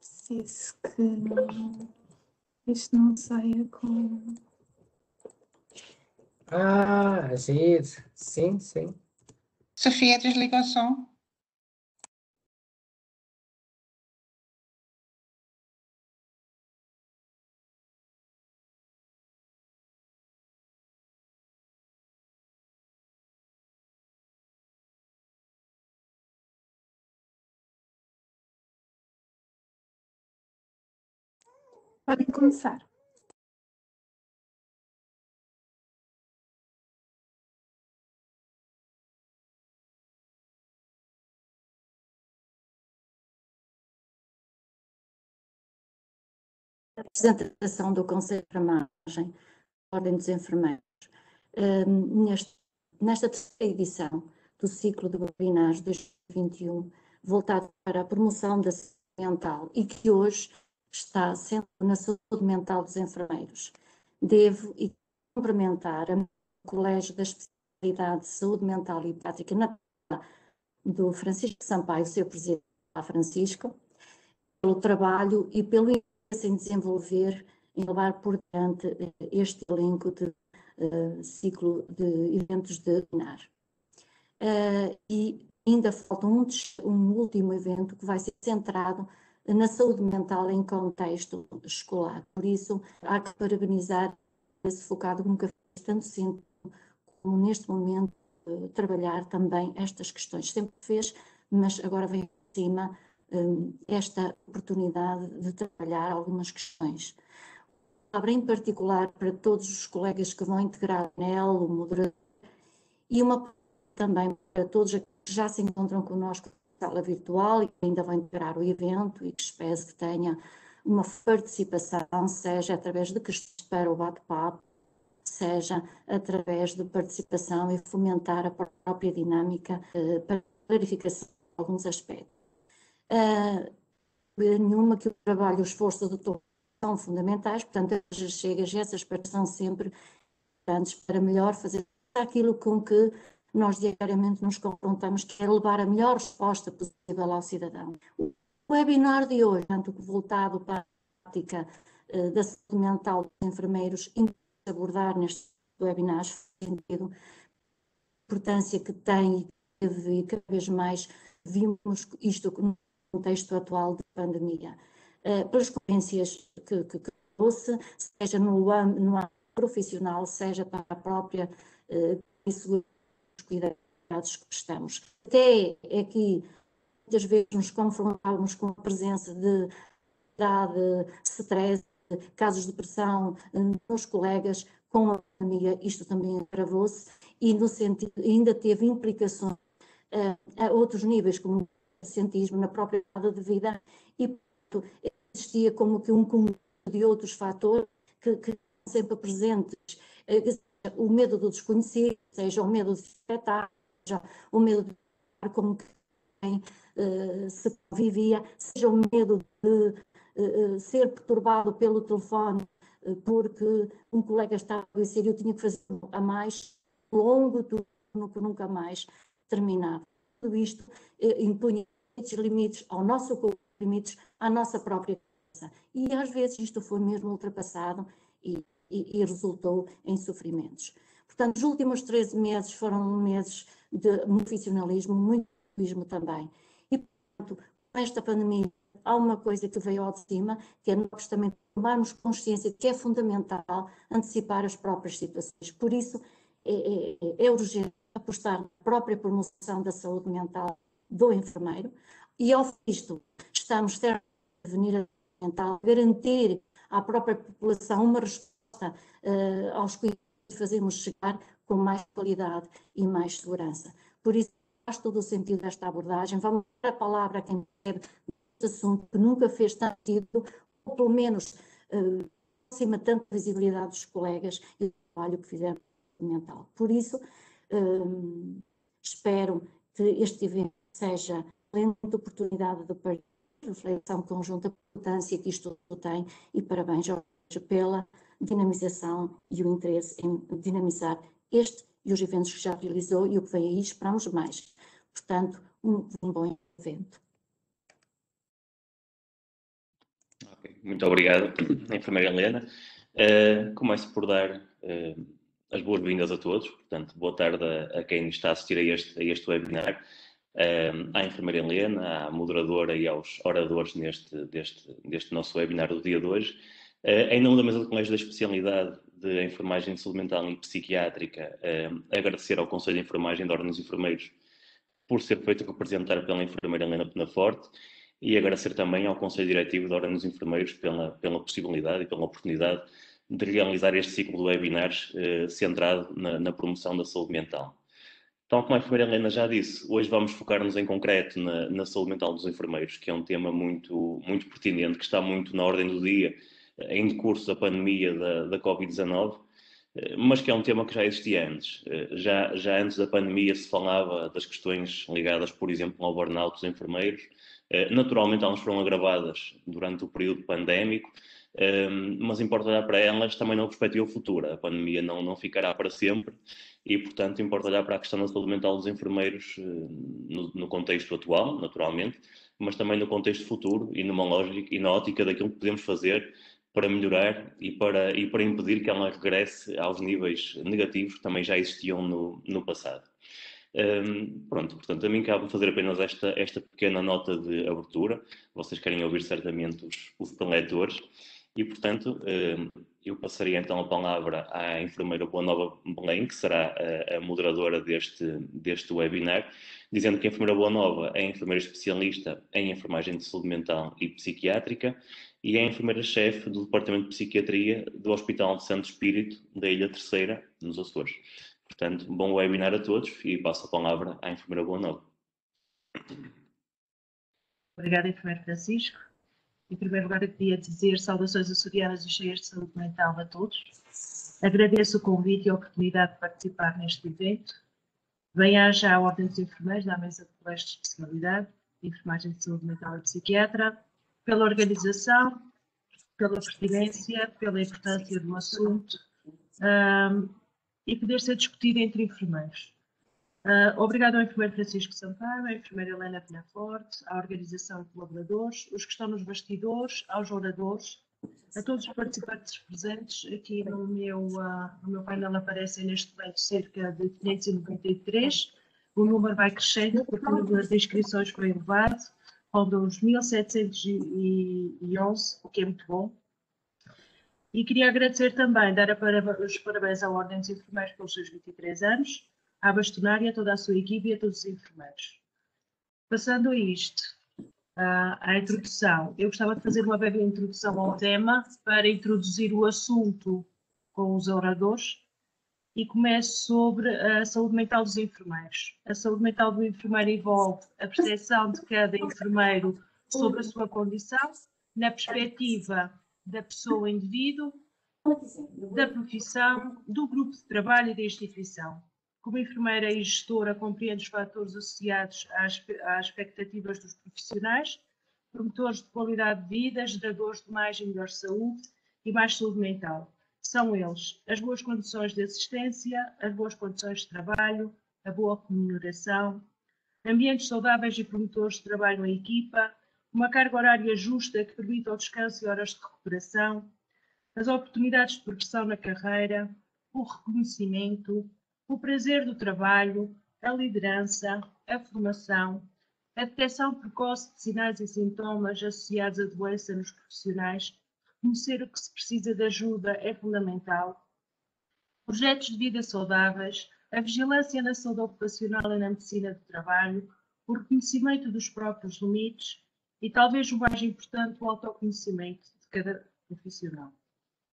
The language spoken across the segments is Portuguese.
Preciso que isto não saia com... Giro. Sim, sim. Sofia, desliga o som. Podem começar. Apresentação do Conselho de Enfermagem, Ordem dos Enfermeiros. Nesta terceira edição do ciclo de webinars 2021, voltado para a promoção da saúde mental e que hoje está centrado na saúde mental dos enfermeiros. Devo e cumprimentar o Colégio da Especialidade de Saúde Mental e Prática na do Francisco Sampaio, seu presidente, Francisco, pelo trabalho e pelo interesse em desenvolver, em levar por diante este elenco de ciclo de eventos de webinar. E ainda falta um último evento que vai ser centrado na saúde mental em contexto escolar. Por isso, há que parabenizar esse focado que nunca fez tanto sentido como neste momento trabalhar também estas questões. Sempre fez, mas agora vem acima esta oportunidade de trabalhar algumas questões. Palavra em particular para todos os colegas que vão integrar o NEL, o moderador, e uma também para todos aqueles que já se encontram connosco na sala virtual e que ainda vão integrar o evento e que espero que tenha uma participação, seja através de questões para o bate-papo, seja através de participação e fomentar a própria dinâmica para a clarificação de alguns aspectos. Nenhuma que o trabalho e o esforço do doutor são fundamentais, portanto as chegas e essas partes são sempre importantes para melhor fazer aquilo com que nós diariamente nos confrontamos, que é levar a melhor resposta possível ao cidadão. O webinar de hoje, tanto voltado para a prática da saúde mental dos enfermeiros, abordar nestes webinars, sentido, a importância que tem e teve, e cada vez mais vimos isto no contexto atual de pandemia. Pelas competências que trouxe, seja no âmbito profissional, seja para a própria segurança dos cuidados que prestamos. Até aqui, muitas vezes nos confrontávamos com a presença de stress, casos de depressão nos colegas, com a pandemia isto também agravou-se e no sentido, ainda teve implicações a outros níveis, como o pacientismo, na própria qualidade de vida, e portanto, existia como que um conjunto de outros fatores que sempre presentes, o medo do desconhecido, seja o medo de infectar, seja o medo de como que se vivia, seja o medo de ser perturbado pelo telefone porque um colega estava a dizer eu tinha que fazer a mais longo turno que nunca mais terminava. Tudo isto impunha limites ao nosso corpo, limites à nossa própria cabeça. E às vezes isto foi mesmo ultrapassado e resultou em sofrimentos. Portanto, os últimos 13 meses foram meses de profissionalismo, muito egoísmo também. E, portanto, com esta pandemia, há uma coisa que veio ao de cima, que é nós também tomarmos consciência de que é fundamental antecipar as próprias situações. Por isso, é urgente apostar na própria promoção da saúde mental do enfermeiro e, ao isto, estamos certamente a prevenir a saúde mental, garantir à própria população uma resposta aos cuidados que fazemos chegar com mais qualidade e mais segurança. Por isso, faz todo o sentido desta abordagem. Vamos dar a palavra a quem quer assunto que nunca fez tanto sentido, ou pelo menos aproxima tanta visibilidade dos colegas e do trabalho que fizeram mental. Por isso, espero que este evento seja uma excelente oportunidade de reflexão conjunta, a importância que isto tem e parabéns ao Jorge pela dinamização e o interesse em dinamizar este e os eventos que já realizou e o que vem aí, esperamos mais. Portanto, um bom evento. Muito obrigado, enfermeira Helena. Começo por dar as boas-vindas a todos. Portanto, boa tarde a quem está a assistir a este webinar, à enfermeira Helena, à moderadora e aos oradores deste nosso webinar do dia de hoje. Em nome da mesa de colégio da especialidade de enfermagem de saúde mental e psiquiátrica, agradecer ao Conselho de Enfermagem da Ordem dos Enfermeiros por ser feito representar pela enfermeira Helena Penaforte e agradecer também ao Conselho Diretivo da Ordem dos Enfermeiros pela possibilidade e pela oportunidade de realizar este ciclo de webinars centrado na promoção da saúde mental. Então, como a enfermeira Helena já disse, hoje vamos focar-nos em concreto na saúde mental dos enfermeiros, que é um tema muito pertinente, que está muito na ordem do dia, em decurso da pandemia da Covid-19, mas que é um tema que já existia antes. Já antes da pandemia se falava das questões ligadas, por exemplo, ao burnout dos enfermeiros. Naturalmente, elas foram agravadas durante o período pandémico, mas importa olhar para elas também na perspectiva futura. A pandemia não ficará para sempre e, portanto, importa olhar para a questão da saúde mental dos enfermeiros no contexto atual, naturalmente, mas também no contexto futuro e numa lógica e na ótica daquilo que podemos fazer para melhorar e para impedir que ela regresse aos níveis negativos que também já existiam no passado. Pronto, portanto, a mim cabe fazer apenas esta pequena nota de abertura. Vocês querem ouvir certamente os preletores e, portanto, eu passaria então a palavra à enfermeira Boa Nova Belém, que será a moderadora deste webinar, dizendo que a enfermeira Boa Nova é enfermeira especialista em enfermagem de saúde mental e psiquiátrica e é enfermeira-chefe do Departamento de Psiquiatria do Hospital de Santo Espírito da Ilha Terceira, nos Açores. Portanto, bom webinar a todos e passo a palavra à enfermeira Boa Nova. Obrigada, enfermeiro Francisco. Em primeiro lugar, eu queria dizer saudações açorianas e cheias de saúde mental a todos. Agradeço o convite e a oportunidade de participar neste evento. Bem-aja à Ordem dos Enfermeiros, da Mesa de Colégio de Especialidade de Enfermagem de Saúde Mental e Psiquiatra, pela organização, pela pertinência, pela importância do assunto e poder ser discutido entre enfermeiros. Obrigado ao enfermeiro Francisco Sampaio, à enfermeira Helena Penaforte, à organização e colaboradores, os que estão nos bastidores, aos oradores, a todos os participantes presentes. Aqui no meu painel aparecem neste momento cerca de 593. O número vai crescendo porque o número de inscrições foi elevado, ronda os 1711, o que é muito bom. E queria agradecer também, dar os parabéns à Ordem dos Enfermeiros pelos seus 23 anos, à bastonária, a toda a sua equipe e a todos os enfermeiros. Passando a isto, à introdução, eu gostava de fazer uma breve introdução ao tema para introduzir o assunto com os oradores e começo sobre a saúde mental dos enfermeiros. A saúde mental do enfermeiro envolve a percepção de cada enfermeiro sobre a sua condição, na perspectiva da pessoa indivíduo, da profissão, do grupo de trabalho e da instituição. Como enfermeira e gestora, compreende os fatores associados às expectativas dos profissionais, promotores de qualidade de vida, geradores de mais e melhor saúde e mais saúde mental. São eles as boas condições de assistência, as boas condições de trabalho, a boa remuneração, ambientes saudáveis e promotores de trabalho em equipa, uma carga horária justa que permita o descanso e horas de recuperação, as oportunidades de progressão na carreira, o reconhecimento, o prazer do trabalho, a liderança, a formação, a detecção precoce de sinais e sintomas associados à doença nos profissionais, conhecer o que se precisa de ajuda é fundamental, projetos de vida saudáveis, a vigilância na saúde ocupacional e na medicina do trabalho, o reconhecimento dos próprios limites e, talvez o mais importante, o autoconhecimento de cada profissional.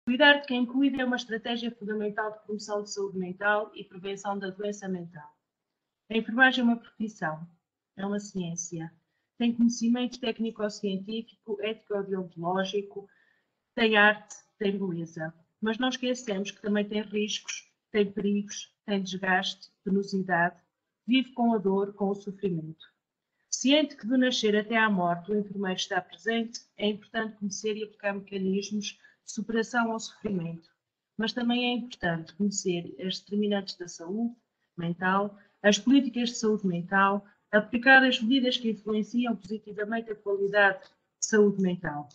Cuidar de quem cuida é uma estratégia fundamental de promoção de saúde mental e prevenção da doença mental. A enfermagem é uma profissão, é uma ciência. Tem conhecimento técnico-científico, ético-deontológico, tem arte, tem beleza. Mas não esquecemos que também tem riscos, tem perigos, tem desgaste, penosidade, vive com a dor, com o sofrimento. Ciente que do nascer até à morte o enfermeiro está presente, é importante conhecer e aplicar mecanismos de superação ao sofrimento. Mas também é importante conhecer as determinantes da saúde mental, as políticas de saúde mental, aplicar as medidas que influenciam positivamente a qualidade de saúde mental.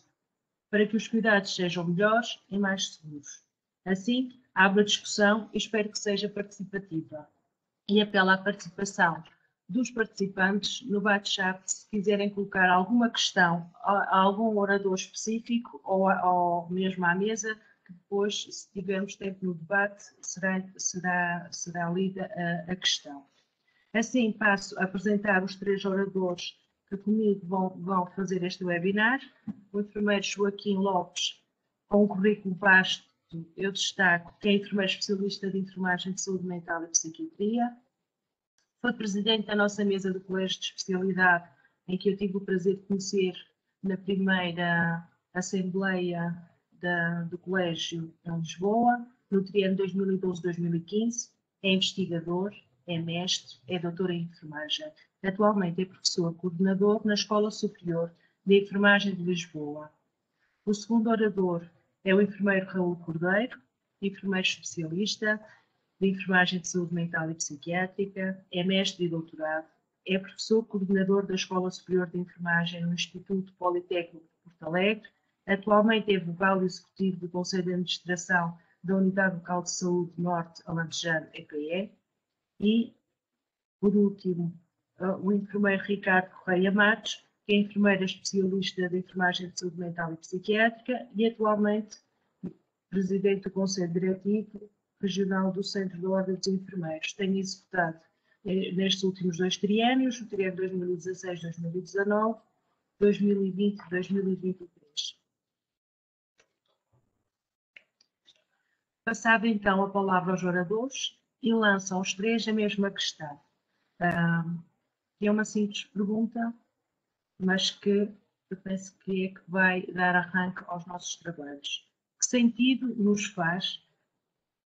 para que os cuidados sejam melhores e mais seguros. Assim, abro a discussão e espero que seja participativa. E apelo à participação dos participantes no bate-chat se quiserem colocar alguma questão a algum orador específico ou mesmo à mesa, que depois, se tivermos tempo no debate, será lida a questão. Assim, passo a apresentar os 3 oradores que comigo vão fazer este webinar. O enfermeiro Joaquim Lopes, com um currículo vasto, eu destaco que é enfermeiro especialista de enfermagem de saúde mental e psiquiatria. Foi presidente da nossa mesa do colégio de especialidade, em que eu tive o prazer de conhecer na primeira assembleia do colégio em Lisboa, no triênio 2012-2015. É investigador, é mestre, é doutor em enfermagem. Atualmente é professor coordenador na Escola Superior de Enfermagem de Lisboa. O segundo orador é o enfermeiro Raul Cordeiro, enfermeiro especialista de enfermagem de saúde mental e psiquiátrica, é mestre e doutorado, é professor coordenador da Escola Superior de Enfermagem no Instituto Politécnico de Porto Alegre, atualmente é vogal executivo do Conselho de Administração da Unidade Local de Saúde Norte Alentejano, EPE, e, por último, o enfermeiro Ricardo Correia Matos, que é enfermeira especialista de enfermagem de saúde mental e psiquiátrica e atualmente presidente do Conselho Diretivo Regional do Centro de Ordem dos Enfermeiros. Tem executado nestes últimos 2 triênios, o triênio 2016-2019, 2020-2023. Passava então a palavra aos oradores e lançam os 3 a mesma questão. É uma simples pergunta, mas que eu penso que é que vai dar arranque aos nossos trabalhos. Que sentido nos faz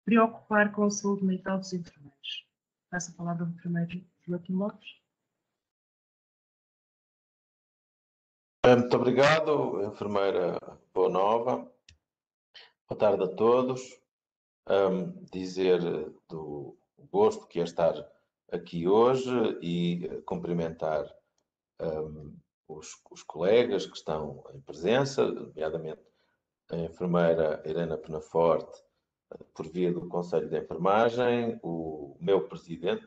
preocupar com a saúde mental dos enfermeiros? Passo a palavra ao enfermeiro Joaquim Lopes. Muito obrigado, enfermeira Boa Nova. Boa tarde a todos. Dizer do gosto que é estar aqui hoje e cumprimentar os colegas que estão em presença, nomeadamente a enfermeira Helena Penaforte, por via do Conselho de Enfermagem, o meu presidente,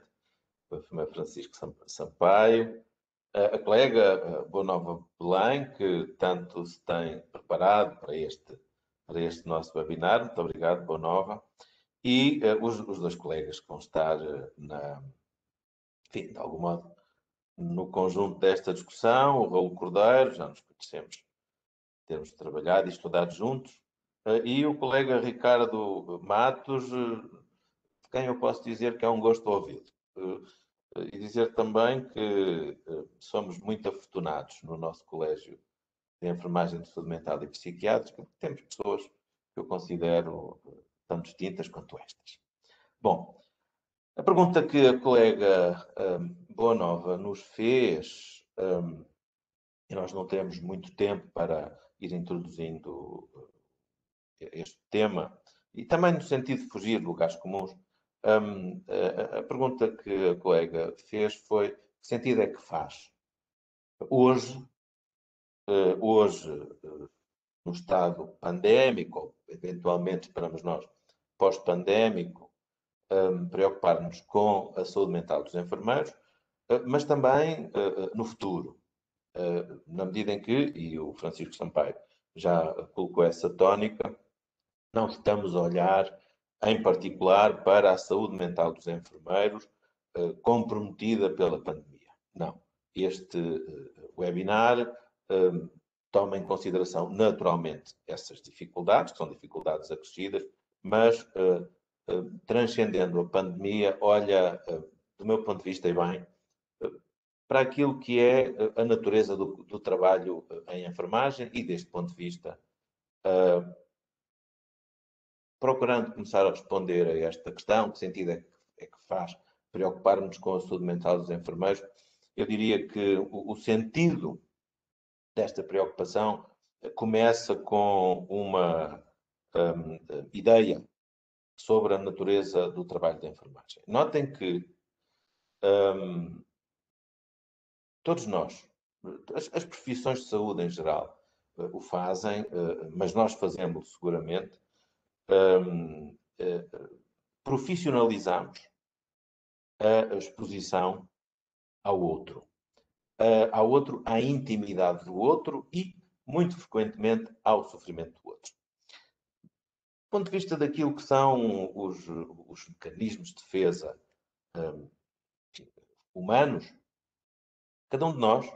o enfermeiro Francisco Sampaio, a colega Boa Nova Belém, que tanto se tem preparado para este nosso webinar. Muito obrigado, Boa Nova. E os 2 colegas que vão estar, enfim, de algum modo, no conjunto desta discussão, o Raul Cordeiro, já nos conhecemos, temos trabalhado e estudado juntos, e o colega Ricardo Matos, de quem eu posso dizer que é um gosto ouvi-lo. E dizer também que somos muito afortunados no nosso colégio de enfermagem de saúde mental e psiquiátrica, porque temos pessoas que eu considero tão distintas quanto estas. Bom, a pergunta que a colega Boa Nova nos fez, e nós não temos muito tempo para ir introduzindo este tema, e também no sentido de fugir de lugares comuns, a pergunta que a colega fez foi: que sentido é que faz? Hoje, no estado pandémico, ou eventualmente esperamos nós, pós-pandémico, preocupar-nos com a saúde mental dos enfermeiros, mas também no futuro, na medida em que, e o Francisco Sampaio já colocou essa tónica, não estamos a olhar em particular para a saúde mental dos enfermeiros comprometida pela pandemia. Não. Este webinar toma em consideração naturalmente essas dificuldades, que são dificuldades acrescidas, mas transcendendo a pandemia, olha, do meu ponto de vista, e bem, para aquilo que é a natureza do trabalho em enfermagem e, deste ponto de vista, procurando começar a responder a esta questão, que sentido é que faz preocupar-nos com a saúde mental dos enfermeiros, eu diria que o sentido desta preocupação começa com uma ideia sobre a natureza do trabalho da enfermagem. Notem que todos nós, as profissões de saúde em geral, o fazem, mas nós fazemos seguramente, profissionalizamos a exposição ao outro, à intimidade do outro e, muito frequentemente, ao sofrimento do outro. Do ponto de vista daquilo que são os mecanismos de defesa humanos, cada um de nós,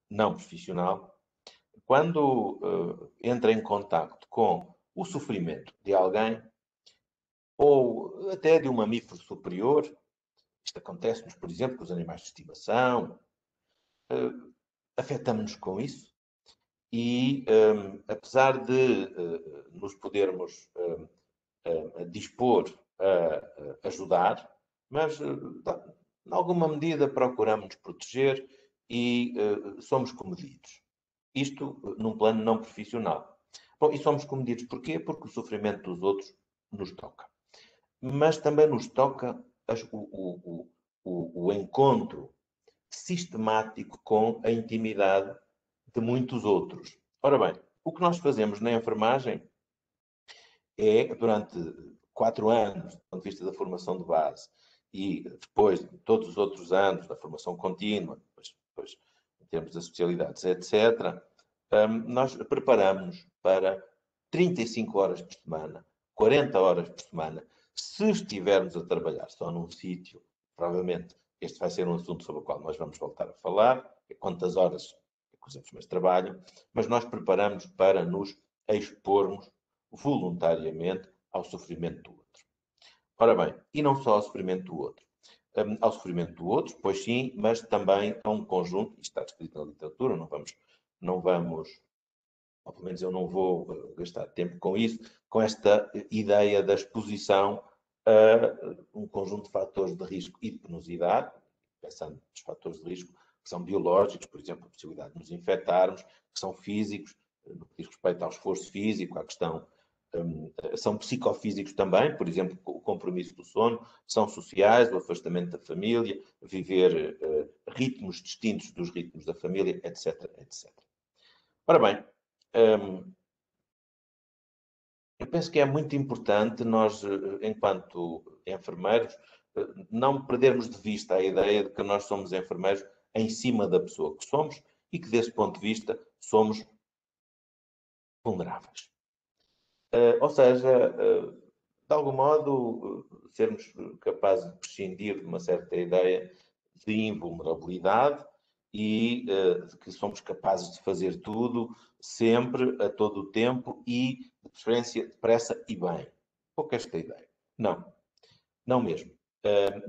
não profissional, quando entra em contacto com o sofrimento de alguém, ou até de um mamífero superior, isto acontece-nos, por exemplo, com os animais de estimação, afetamos-nos com isso e, apesar de nos podermos dispor a ajudar, mas, em alguma medida, procuramos nos proteger e somos comedidos. Isto num plano não profissional. Bom, e somos comedidos porquê? Porque o sofrimento dos outros nos toca. Mas também nos toca o encontro sistemático com a intimidade de muitos outros. Ora bem, o que nós fazemos na enfermagem é, durante 4 anos, do ponto de vista da formação de base, e depois de todos os outros anos da formação contínua, depois em termos de especialidades, etc., nós preparamos para 35 horas por semana, 40 horas por semana. Se estivermos a trabalhar só num sítio, provavelmente este vai ser um assunto sobre o qual nós vamos voltar a falar, quantas horas que os enfermeiros trabalham, mas nós preparamos para nos expormos voluntariamente ao sofrimento do outro. Ora bem, e não só ao sofrimento do outro. Ao sofrimento do outro, pois sim, mas também a um conjunto, isto está descrito na literatura, não vamos, ou pelo menos eu não vou gastar tempo com isso, com esta ideia da exposição a um conjunto de fatores de risco e de penosidade, pensando nos fatores de risco que são biológicos, por exemplo, a possibilidade de nos infectarmos, que são físicos, no que diz respeito ao esforço físico, à questão, são psicofísicos também, por exemplo, o compromisso do sono, são sociais, o afastamento da família, viver ritmos distintos dos ritmos da família, etc, etc. Ora bem, eu penso que é muito importante nós, enquanto enfermeiros, não perdermos de vista a ideia de que nós somos enfermeiros em cima da pessoa que somos e que, desse ponto de vista, somos vulneráveis. Ou seja, de algum modo, sermos capazes de prescindir de uma certa ideia de invulnerabilidade e de que somos capazes de fazer tudo, sempre, a todo o tempo e, de preferência, depressa e bem. Pouco esta ideia. Não. Não mesmo.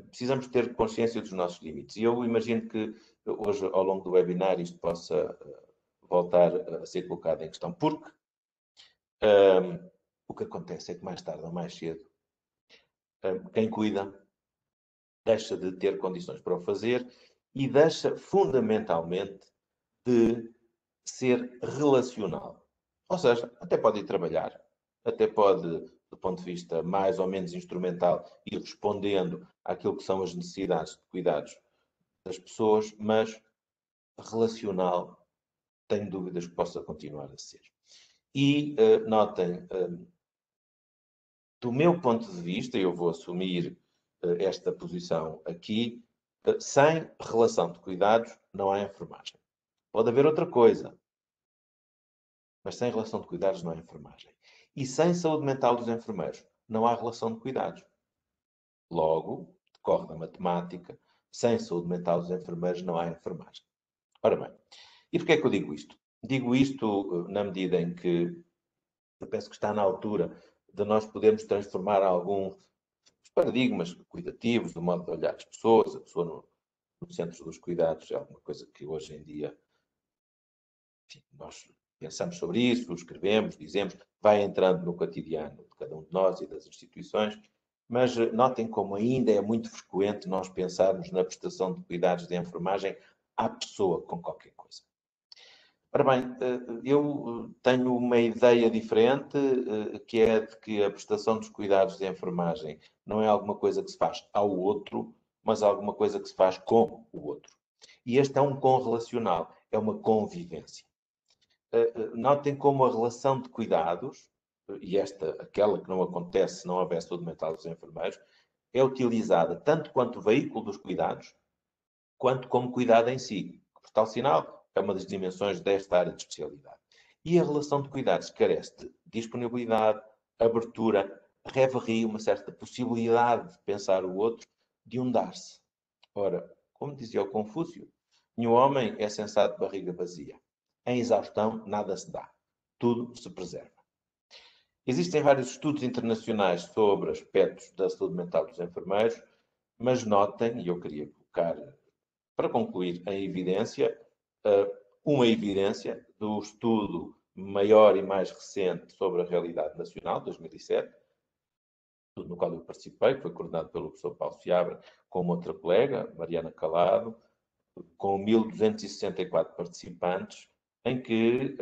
Precisamos ter consciência dos nossos limites. E eu imagino que hoje, ao longo do webinar, isto possa voltar a ser colocado em questão. Porque o que acontece é que mais tarde ou mais cedo, quem cuida deixa de ter condições para o fazer e deixa fundamentalmente de ser relacional. Ou seja, até pode ir trabalhar, até pode, do ponto de vista mais ou menos instrumental, ir respondendo àquilo que são as necessidades de cuidados das pessoas, mas relacional, tenho dúvidas que possa continuar a ser. E notem, do meu ponto de vista, eu vou assumir esta posição aqui, sem relação de cuidados não há enfermagem. Pode haver outra coisa, mas sem relação de cuidados não há enfermagem. E sem saúde mental dos enfermeiros não há relação de cuidados. Logo, decorre da matemática, sem saúde mental dos enfermeiros não há enfermagem. Ora bem, e porquê é que eu digo isto? Digo isto na medida em que eu penso que está na altura de nós podermos transformar alguns paradigmas cuidativos, do modo de olhar as pessoas, a pessoa no centro dos cuidados é alguma coisa que hoje em dia, enfim, nós pensamos sobre isso, escrevemos, dizemos, vai entrando no cotidiano de cada um de nós e das instituições, mas notem como ainda é muito frequente nós pensarmos na prestação de cuidados de enfermagem à pessoa com qualquer coisa. Ora bem, eu tenho uma ideia diferente, que é de que a prestação dos cuidados de enfermagem não é alguma coisa que se faz ao outro, mas alguma coisa que se faz com o outro. E este é um com relacional, é uma convivência. notem como a relação de cuidados, e aquela que não acontece se não houver saúde mental dos enfermeiros, é utilizada tanto quanto veículo dos cuidados, quanto como cuidado em si. Por tal sinal, é uma das dimensões desta área de especialidade. E a relação de cuidados carece de disponibilidade, abertura, reverie, uma certa possibilidade de pensar o outro, de um dar-se. Ora, como dizia o Confúcio, nenhum homem é sensato de barriga vazia. Em exaustão, nada se dá. Tudo se preserva. Existem vários estudos internacionais sobre aspectos da saúde mental dos enfermeiros, mas notem, e eu queria colocar, para concluir, a evidência, uma evidência do estudo maior e mais recente sobre a realidade nacional, 2007, no qual eu participei, que foi coordenado pelo professor Paulo Seabra, com uma outra colega, Mariana Calado, com 1.264 participantes, em que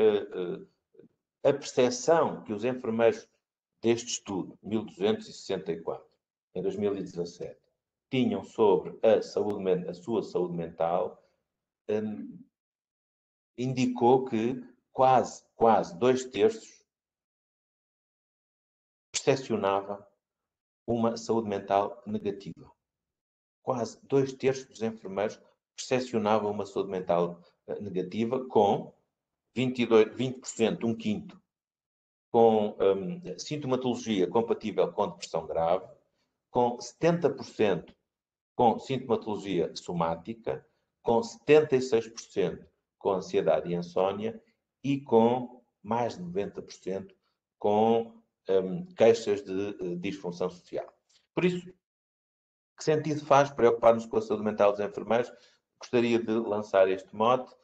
a percepção que os enfermeiros deste estudo, 1.264, em 2017, tinham sobre a sua saúde mental, indicou que quase 2/3 percepcionava uma saúde mental negativa. Quase 2/3 dos enfermeiros percepcionavam uma saúde mental negativa, com 20%, um quinto, com sintomatologia compatível com depressão grave, com 70% com sintomatologia somática, com 76% com ansiedade e insónia e com mais de 90% com queixas de disfunção social. Por isso, que sentido faz preocupar-nos com a saúde mental dos enfermeiros? Gostaria de lançar este mote,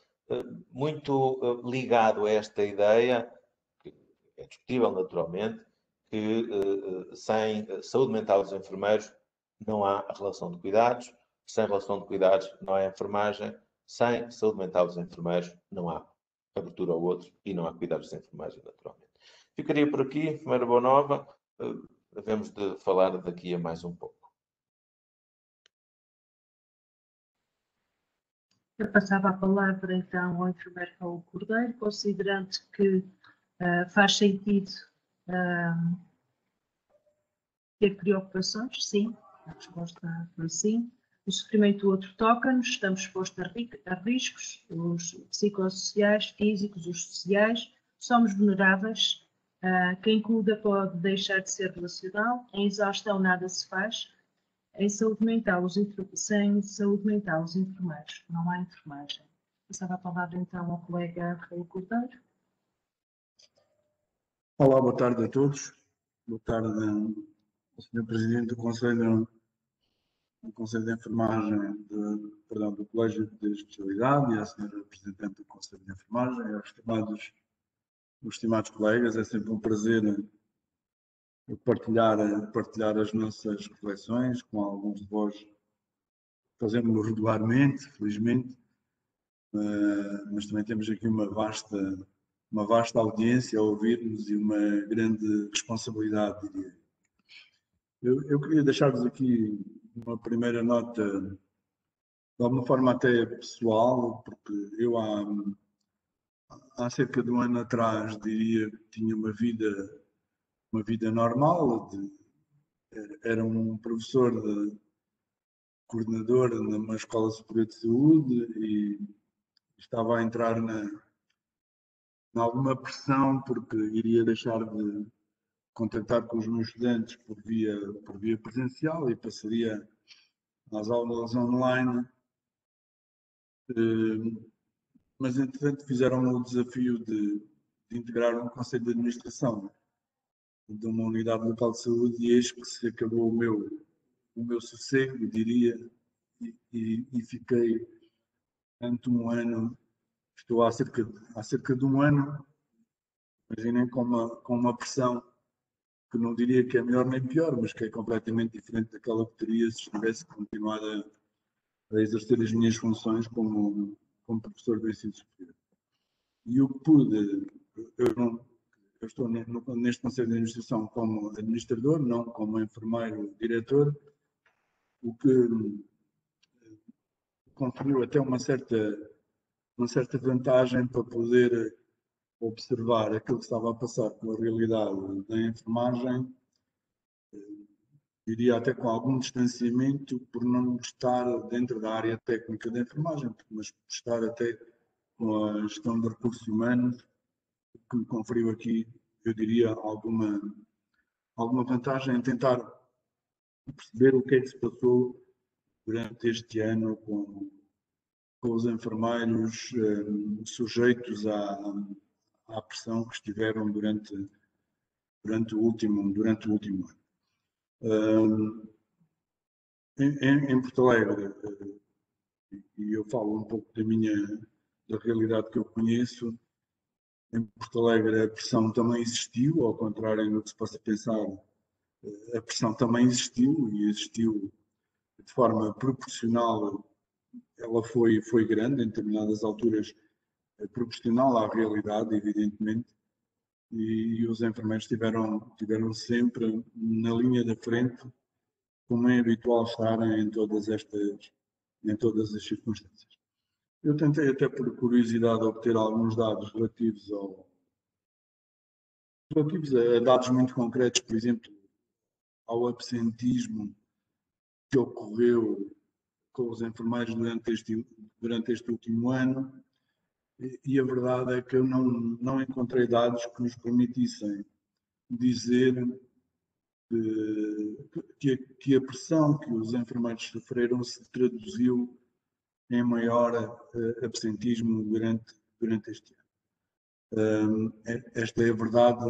muito ligado a esta ideia, que é discutível naturalmente, que sem saúde mental dos enfermeiros não há relação de cuidados, sem relação de cuidados não há enfermagem, sem saúde mental dos enfermeiros não há abertura ao outro e não há cuidados de enfermagem, naturalmente. Ficaria por aqui, enfermeira Bonova, devemos de falar daqui a mais um pouco. Eu passava a palavra então ao enfermeiro Raul Cordeiro, considerando que faz sentido ter preocupações, sim, a resposta foi sim. O sofrimento do outro toca-nos, estamos expostos a riscos, os psicossociais, físicos, os sociais, somos vulneráveis, quem cuida pode deixar de ser relacional, em exaustão nada se faz, em saúde mental, sem saúde mental, os enfermeiros, não há enfermagem. Passava a palavra então ao colega Raul Cordeiro. Olá, boa tarde a todos. Boa tarde ao Sr. Presidente do Conselho de Enfermagem do Colégio de Especialidade e à Sra. Representante do Conselho de Enfermagem, aos estimados colegas. É sempre um prazer partilhar as nossas reflexões com alguns de vós. Fazemos-lo regularmente, felizmente, mas também temos aqui uma vasta audiência a ouvir-nos e uma grande responsabilidade, diria. Eu queria deixar-vos aqui uma primeira nota, de alguma forma até pessoal, porque eu há cerca de um ano atrás, diria que tinha uma vida normal, era um professor coordenador numa escola superior de saúde e estava a entrar em alguma pressão porque iria deixar de contactar com os meus estudantes por via presencial e passaria às aulas online, mas entretanto fizeram-me o desafio de integrar um conselho de administração de uma unidade local de saúde e eis que se acabou o meu sossego, diria, e fiquei durante um ano, estou há cerca de um ano, imaginem, com uma pressão que não diria que é melhor nem pior, mas que é completamente diferente daquela que teria se estivesse continuado a exercer as minhas funções como professor do ensino superior. E o que pude, eu estou neste Conselho de Administração como administrador, não como enfermeiro diretor, o que conferiu até uma certa vantagem para poder observar aquilo que estava a passar com a realidade da enfermagem, diria até com algum distanciamento, por não estar dentro da área técnica da enfermagem, mas por estar até com a gestão de recursos humanos, que me conferiu aqui, eu diria, alguma vantagem em tentar perceber o que é que se passou durante este ano com os enfermeiros sujeitos à pressão que estiveram durante o último ano. Em Porto Alegre, e eu falo um pouco da realidade que eu conheço, em Porto Alegre a pressão também existiu, ao contrário do que se possa pensar, a pressão também existiu e existiu de forma proporcional, ela foi grande em determinadas alturas, proporcional à realidade, evidentemente, e os enfermeiros tiveram sempre na linha da frente, como é habitual estarem em todas as circunstâncias. Eu tentei até por curiosidade obter alguns dados relativos a dados muito concretos, por exemplo, ao absentismo que ocorreu com os enfermeiros durante este último ano, e a verdade é que eu não encontrei dados que nos permitissem dizer que a pressão que os enfermeiros sofreram se traduziu em maior absentismo durante este ano. Esta é a verdade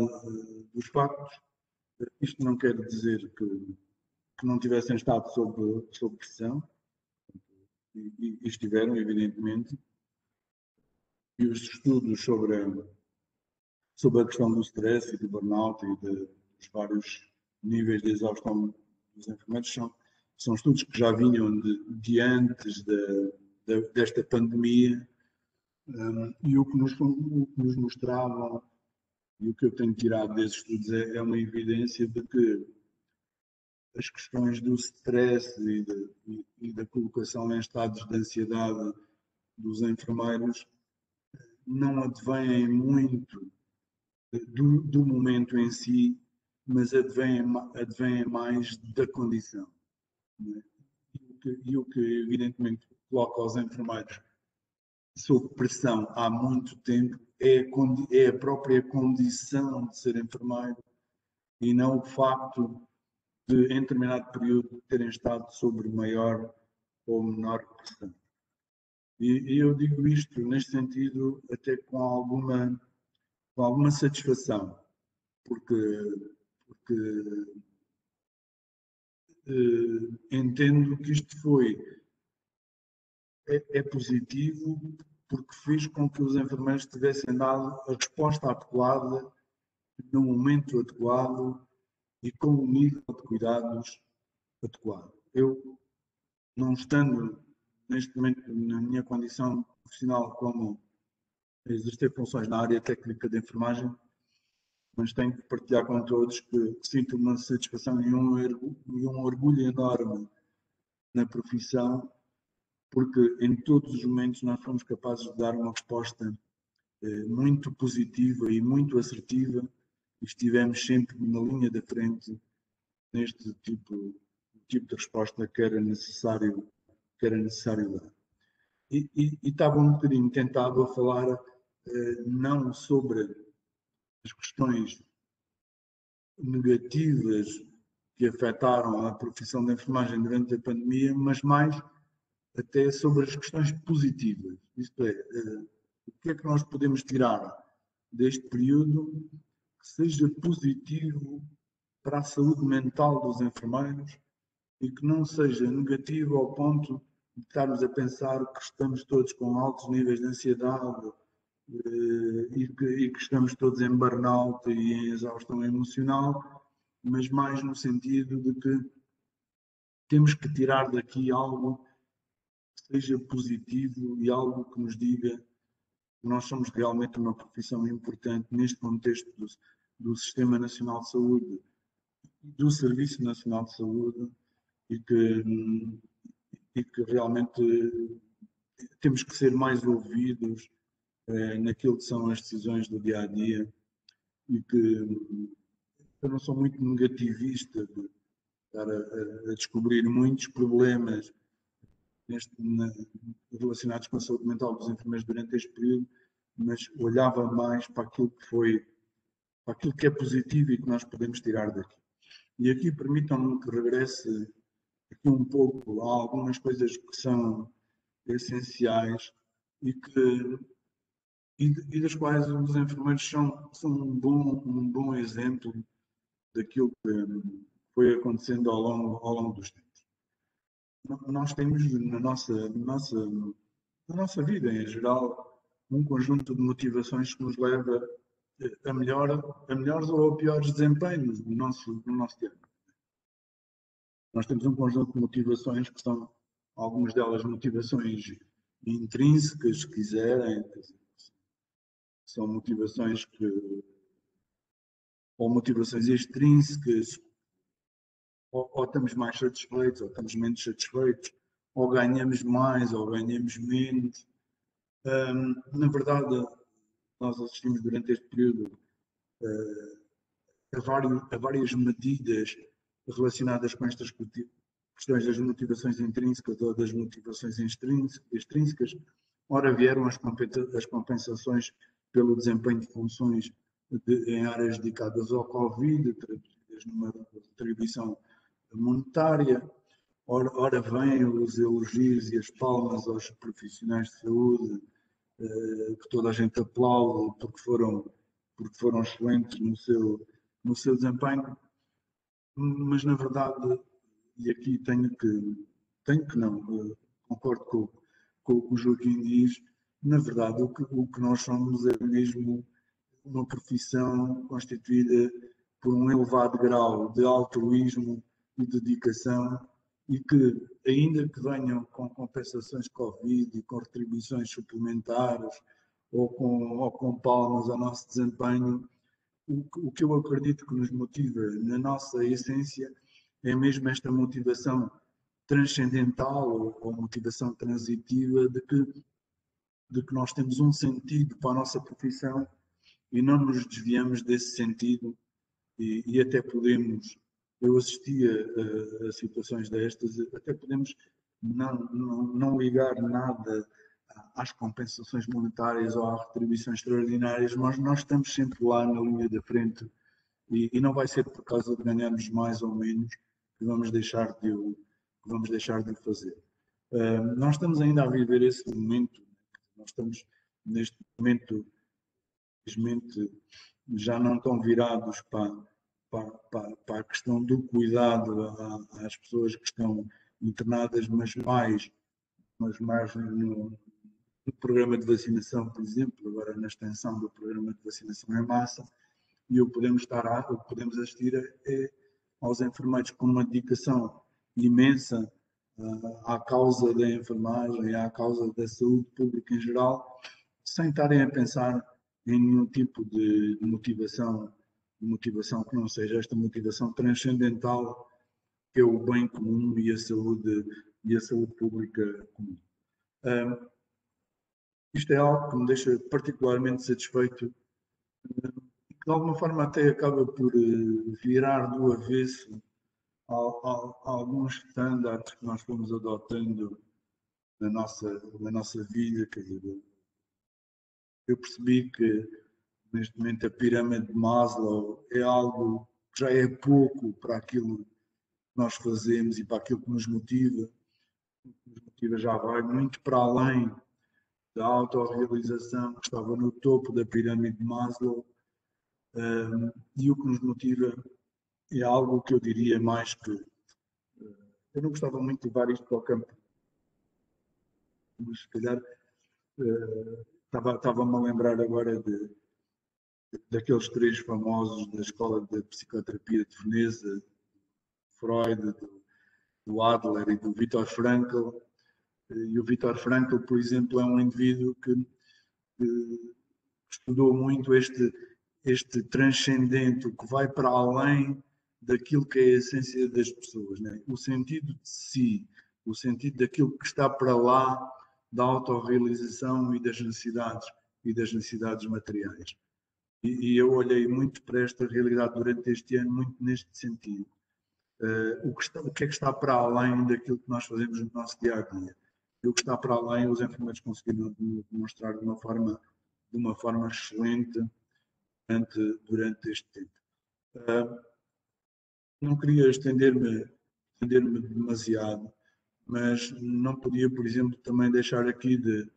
dos factos. Isto não quer dizer que não tivessem estado sob pressão, e estiveram, evidentemente, e os estudos sobre a questão do stress e do burnout e dos vários níveis de exaustão dos enfermeiros são estudos que já vinham de antes desta pandemia, e o que nos mostravam, e o que eu tenho tirado desses estudos é uma evidência de que as questões do stress e da colocação em estados de ansiedade dos enfermeiros não advêm muito do momento em si, mas advêm mais da condição. Né? E o que evidentemente coloca os enfermeiros sob pressão há muito tempo é a própria condição de ser enfermeiro e não o facto de, em determinado período, terem estado sob maior ou menor pressão. E eu digo isto neste sentido até com alguma satisfação, porque entendo que isto é positivo, porque fez com que os enfermeiros tivessem dado a resposta adequada, no momento adequado e com o nível de cuidados adequado. Eu, não estando neste momento na minha condição profissional como exercer funções na área técnica de enfermagem, mas tenho que partilhar com todos que sinto uma satisfação e um orgulho enorme na profissão, porque em todos os momentos nós fomos capazes de dar uma resposta muito positiva e muito assertiva, e estivemos sempre na linha da frente neste tipo de resposta que era necessário dar. E estava um bocadinho tentado a falar não sobre as questões negativas que afetaram a profissão da enfermagem durante a pandemia, mas mais até sobre as questões positivas. Isto é, o que é que nós podemos tirar deste período que seja positivo para a saúde mental dos enfermeiros e que não seja negativo ao ponto de estarmos a pensar que estamos todos com altos níveis de ansiedade e que estamos todos em burnout e em exaustão emocional, mas mais no sentido de que temos que tirar daqui algo que seja positivo e algo que nos diga que nós somos realmente uma profissão importante neste contexto do Sistema Nacional de Saúde, do Serviço Nacional de Saúde, e que realmente temos que ser mais ouvidos naquilo que são as decisões do dia a dia, e que eu não sou muito negativista de estar a descobrir muitos problemas relacionados com a saúde mental dos enfermeiros durante este período, mas olhava mais para aquilo que foi, para aquilo que é positivo e que nós podemos tirar daqui. E aqui permitam-me que regresse aqui um pouco a algumas coisas que são essenciais e das quais os enfermeiros são um bom exemplo daquilo que foi acontecendo ao longo dos tempos. Nós temos na nossa vida em geral um conjunto de motivações que nos leva a melhores ou a piores desempenhos no nosso tempo. Nós temos um conjunto de motivações que são, algumas delas, motivações intrínsecas, se quiserem, são motivações ou motivações extrínsecas, ou estamos mais satisfeitos, ou estamos menos satisfeitos, ou ganhamos mais, ou ganhamos menos. Na verdade, nós assistimos durante este período a várias medidas relacionadas com estas questões das motivações intrínsecas ou das motivações extrínsecas. Ora vieram as compensações pelo desempenho de funções em áreas dedicadas ao Covid, traduzidas numa retribuição monetária. Ora vêm os elogios e as palmas aos profissionais de saúde, que toda a gente aplaude porque foram excelentes no seu desempenho, mas na verdade, e aqui concordo com o que o Joaquim diz, na verdade o que nós somos é mesmo uma profissão constituída por um elevado grau de altruísmo e dedicação, e que, ainda que venham com compensações Covid e com retribuições suplementares ou com palmas ao nosso desempenho, o que eu acredito que nos motiva na nossa essência é mesmo esta motivação transcendental ou motivação transitiva de que nós temos um sentido para a nossa profissão e não nos desviamos desse sentido, e até podemos, eu assistia a situações destas, até podemos não ligar nada às compensações monetárias ou às retribuições extraordinárias, mas nós estamos sempre lá na linha da frente, e não vai ser por causa de ganharmos mais ou menos que vamos deixar de o fazer. Nós estamos ainda a viver esse momento, nós estamos neste momento, infelizmente, já não tão virados para a questão do cuidado às pessoas que estão internadas, mas mais no programa de vacinação, por exemplo, agora na extensão do programa de vacinação em massa, e o que podemos assistir aos enfermeiros com uma dedicação imensa à causa da enfermagem, à causa da saúde pública em geral, sem estarem a pensar em nenhum tipo de motivação que não seja esta motivação transcendental, que é o bem comum e a saúde pública comum. Isto é algo que me deixa particularmente satisfeito, que de alguma forma até acaba por virar do avesso alguns estándares que nós fomos adotando na nossa vida. Quer dizer, eu percebi que neste momento a pirâmide de Maslow é algo que já é pouco para aquilo que nós fazemos e para aquilo que nos motiva. O que nos motiva já vai muito para além da autorrealização que estava no topo da pirâmide de Maslow, e o que nos motiva é algo que eu diria mais que... eu não gostava muito de levar isto para o campo, mas se calhar estava-me a lembrar agora daqueles três famosos da escola de psicoterapia de Veneza, Freud, do Adler e do Viktor Frankl. E o Viktor Frankl, por exemplo, é um indivíduo que estudou muito este transcendente, que vai para além daquilo que é a essência das pessoas, né? O sentido de si, o sentido daquilo que está para lá da autorrealização e das necessidades e das necessidades materiais. E eu olhei muito para esta realidade durante este ano, muito neste sentido. O que é que está para além daquilo que nós fazemos no nosso dia a dia? E o que está para além, os enfermeiros conseguiram demonstrar de uma forma excelente durante este tempo. Não queria estender-me demasiado, mas não podia, por exemplo, também deixar aqui de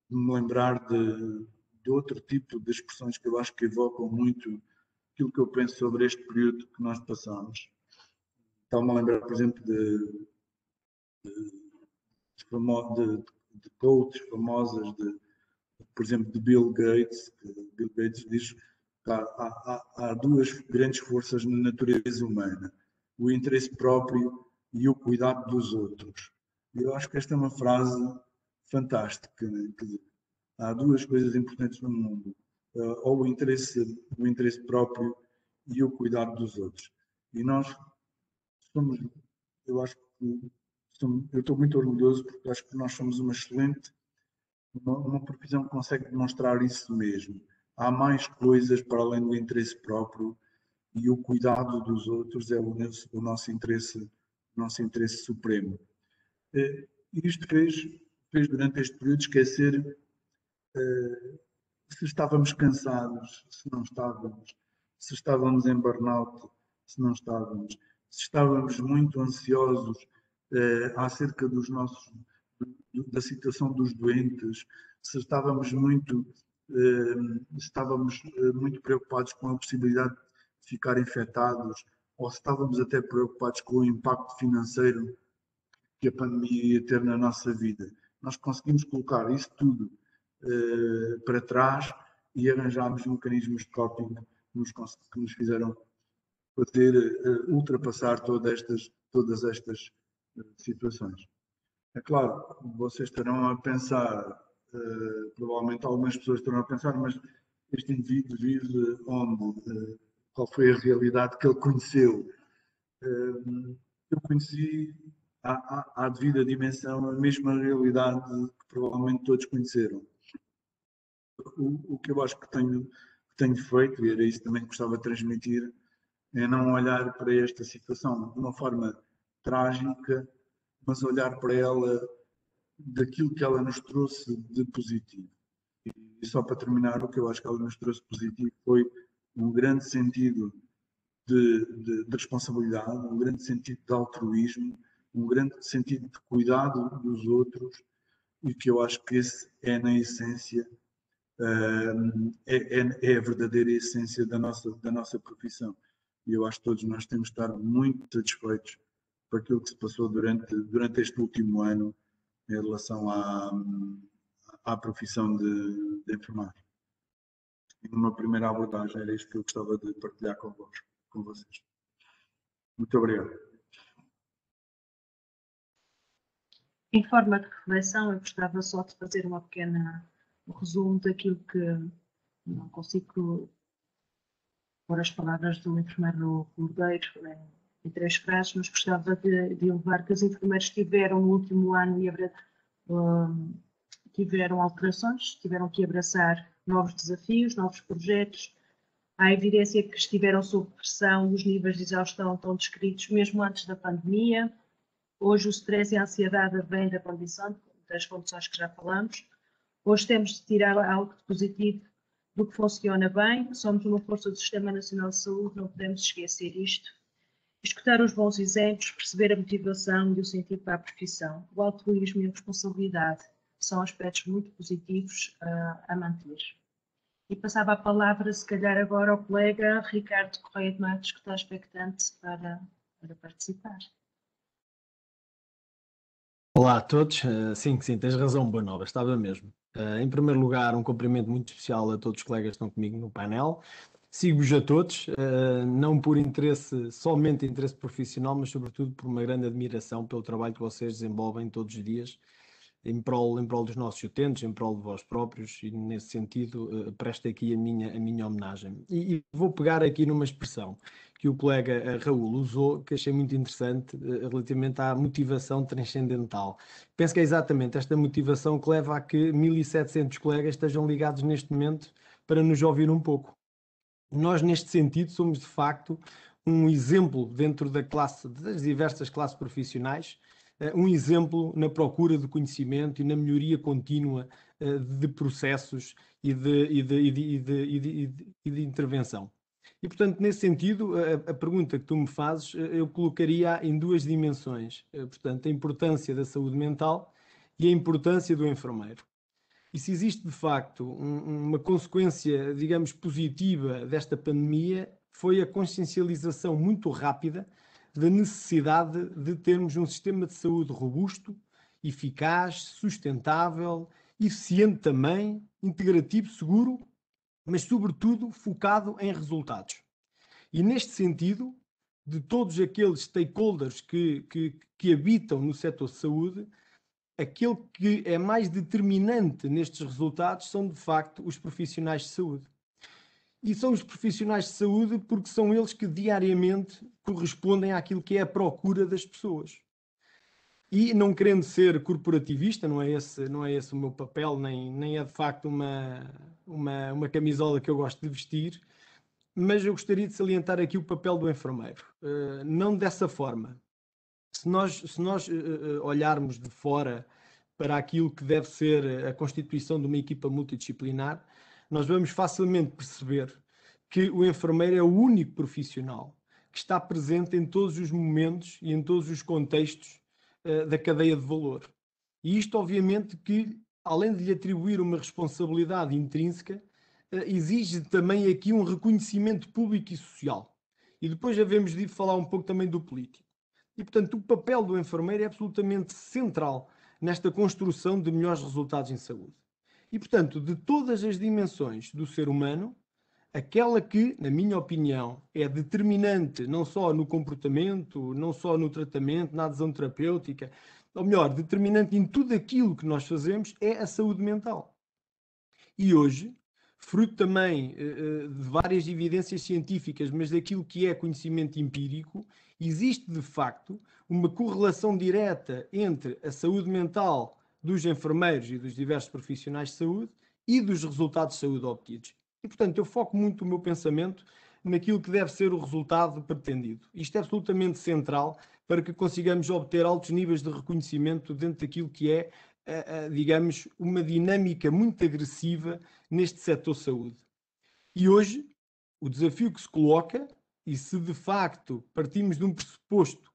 me lembrar de outro tipo de expressões que eu acho que evocam muito aquilo que eu penso sobre este período que nós passamos. Estava-me a lembrar, por exemplo, de quotes famosas, por exemplo, de Bill Gates, que Bill Gates diz que há duas grandes forças na natureza humana, o interesse próprio e o cuidado dos outros. Eu acho que esta é uma frase fantástica, né? Há duas coisas importantes no mundo, ou o interesse próprio e o cuidado dos outros. E nós somos, eu acho que eu estou muito orgulhoso porque acho que nós somos uma profissão que consegue demonstrar isso mesmo. Há mais coisas para além do interesse próprio e o cuidado dos outros é o nosso interesse supremo. E isto fez durante este período esquecer se estávamos cansados, se não estávamos, se estávamos em burnout, se não estávamos, se estávamos muito ansiosos acerca da situação dos doentes, se estávamos muito preocupados com a possibilidade de ficar infectados, ou se estávamos até preocupados com o impacto financeiro que a pandemia ia ter na nossa vida. Nós conseguimos colocar isso tudo para trás e arranjámos mecanismos de coping que nos fizeram poder ultrapassar todas estas situações. É claro, vocês estarão a pensar, provavelmente algumas pessoas estarão a pensar, mas este indivíduo vive onde? Qual foi a realidade que ele conheceu? Eu conheci à devida dimensão a mesma realidade que provavelmente todos conheceram. O que eu acho que tenho feito, e era isso também que gostava de transmitir, é não olhar para esta situação de uma forma trágica, mas olhar para ela daquilo que ela nos trouxe de positivo. E só para terminar, o que eu acho que ela nos trouxe positivo foi um grande sentido de responsabilidade, um grande sentido de altruísmo, um grande sentido de cuidado dos outros, e que eu acho que esse é, na essência, é a verdadeira essência da nossa profissão. E eu acho que todos nós temos de estar muito satisfeitos por aquilo que se passou durante este último ano em relação à profissão de enfermagem. E numa primeira abordagem era isto que eu gostava de partilhar com vocês. Muito obrigado. Em forma de reflexão, eu gostava só de fazer um resumo daquilo que não consigo pôr as palavras do enfermeiro Cordeiro em 3 frases, mas gostava de elevar que os enfermeiros tiveram no último ano tiveram alterações, tiveram que abraçar novos desafios, novos projetos. Há evidência que estiveram sob pressão, os níveis de exaustão estão descritos mesmo antes da pandemia. Hoje o stress e a ansiedade vêm da condição, das condições que já falamos. Hoje temos de tirar algo de positivo do que funciona bem. Somos uma força do Sistema Nacional de Saúde, não podemos esquecer isto. Escutar os bons exemplos, perceber a motivação e o sentido para a profissão. O altruísmo e a responsabilidade são aspectos muito positivos a manter. E passava a palavra, se calhar, agora ao colega Ricardo Correia de Matos, que está expectante para participar. Olá a todos. Sim, tens razão, boa nova, estava mesmo. Em primeiro lugar, um cumprimento muito especial a todos os colegas que estão comigo no painel. Sigo-vos a todos, não por somente interesse profissional, mas sobretudo por uma grande admiração pelo trabalho que vocês desenvolvem todos os dias em prol dos nossos utentes, em prol de vós próprios, e nesse sentido presto aqui a minha homenagem. E vou pegar aqui numa expressão que o colega Raul usou, que achei muito interessante, relativamente à motivação transcendental. Penso que é exatamente esta motivação que leva a que 1.700 colegas estejam ligados neste momento para nos ouvir um pouco. Nós, neste sentido, somos de facto um exemplo dentro da classe, das diversas classes profissionais, um exemplo na procura de conhecimento e na melhoria contínua de processos e de intervenção. E, portanto, nesse sentido, a pergunta que tu me fazes, eu colocaria em duas dimensões. Portanto, a importância da saúde mental e a importância do enfermeiro. E se existe, de facto, uma consequência, digamos, positiva desta pandemia, foi a consciencialização muito rápida da necessidade de termos um sistema de saúde robusto, eficaz, sustentável, eficiente também, integrativo, seguro, mas, sobretudo, focado em resultados. E, neste sentido, de todos aqueles stakeholders que habitam no setor de saúde, aquele que é mais determinante nestes resultados são, de facto, os profissionais de saúde. E são os profissionais de saúde porque são eles que diariamente correspondem àquilo que é a procura das pessoas. E não querendo ser corporativista, não é esse o meu papel, nem é de facto uma camisola que eu gosto de vestir, mas eu gostaria de salientar aqui o papel do enfermeiro. Não dessa forma. Se nós olharmos de fora para aquilo que deve ser a constituição de uma equipa multidisciplinar, nós vamos facilmente perceber que o enfermeiro é o único profissional que está presente em todos os momentos e em todos os contextos da cadeia de valor. E isto, obviamente, que, além de lhe atribuir uma responsabilidade intrínseca, exige também aqui um reconhecimento público e social. E depois havemos de falar um pouco também do político. E, portanto, o papel do enfermeiro é absolutamente central nesta construção de melhores resultados em saúde. E, portanto, de todas as dimensões do ser humano, aquela que, na minha opinião, é determinante não só no comportamento, não só no tratamento, na adesão terapêutica, ou melhor, determinante em tudo aquilo que nós fazemos, é a saúde mental. E hoje, fruto também de várias evidências científicas, mas daquilo que é conhecimento empírico, existe de facto uma correlação direta entre a saúde mental dos enfermeiros e dos diversos profissionais de saúde e dos resultados de saúde obtidos. E, portanto, eu foco muito o meu pensamento naquilo que deve ser o resultado pretendido. Isto é absolutamente central para que consigamos obter altos níveis de reconhecimento dentro daquilo que é, digamos, uma dinâmica muito agressiva neste setor saúde. E hoje, o desafio que se coloca, e se de facto partimos de um pressuposto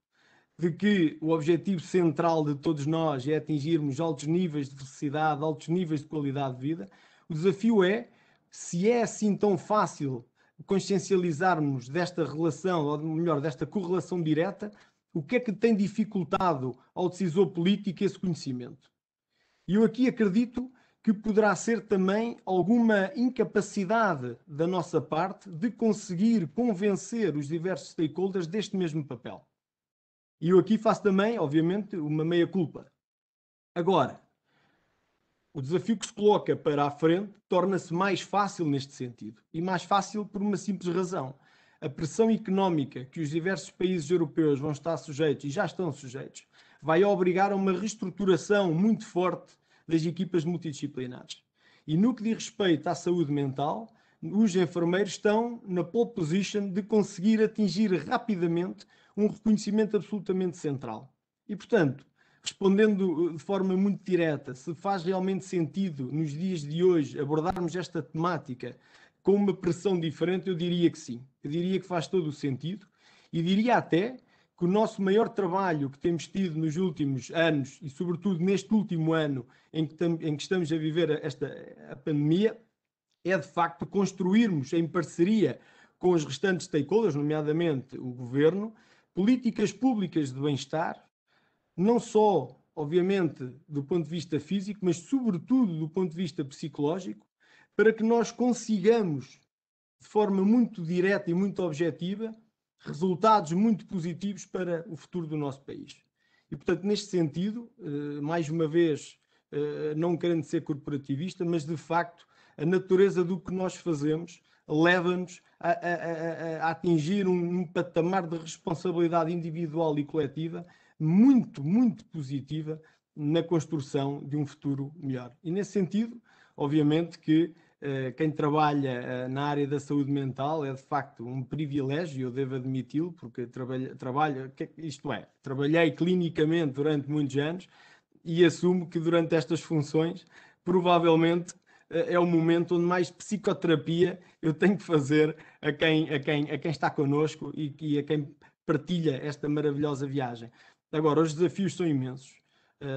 de que o objetivo central de todos nós é atingirmos altos níveis de felicidade, altos níveis de qualidade de vida, o desafio é, se é assim tão fácil consciencializarmos desta relação, ou melhor, desta correlação direta, o que é que tem dificultado ao decisor político esse conhecimento? E eu aqui acredito que poderá ser também alguma incapacidade da nossa parte de conseguir convencer os diversos stakeholders deste mesmo papel. E eu aqui faço também, obviamente, uma meia-culpa. Agora, o desafio que se coloca para a frente torna-se mais fácil neste sentido. E mais fácil por uma simples razão. A pressão económica que os diversos países europeus vão estar sujeitos, e já estão sujeitos, vai obrigar a uma reestruturação muito forte das equipas multidisciplinares. E no que diz respeito à saúde mental, os enfermeiros estão na pole position de conseguir atingir rapidamente um reconhecimento absolutamente central. E, portanto, respondendo de forma muito direta, se faz realmente sentido nos dias de hoje abordarmos esta temática com uma pressão diferente, eu diria que sim. Eu diria que faz todo o sentido e diria até que o nosso maior trabalho que temos tido nos últimos anos e sobretudo neste último ano em que estamos a viver a pandemia é de facto construirmos em parceria com os restantes stakeholders, nomeadamente o Governo, políticas públicas de bem-estar, não só, obviamente, do ponto de vista físico, mas sobretudo do ponto de vista psicológico, para que nós consigamos, de forma muito direta e muito objetiva, resultados muito positivos para o futuro do nosso país. E, portanto, neste sentido, mais uma vez, não querendo ser corporativista, mas de facto, a natureza do que nós fazemos leva-nos a atingir um patamar de responsabilidade individual e coletiva muito, muito positiva na construção de um futuro melhor. E nesse sentido, obviamente que quem trabalha na área da saúde mental é de facto um privilégio, eu devo admiti-lo, porque trabalhei clinicamente durante muitos anos e assumo que durante estas funções provavelmente é o momento onde mais psicoterapia eu tenho que fazer a quem está connosco e a quem partilha esta maravilhosa viagem. Agora, os desafios são imensos.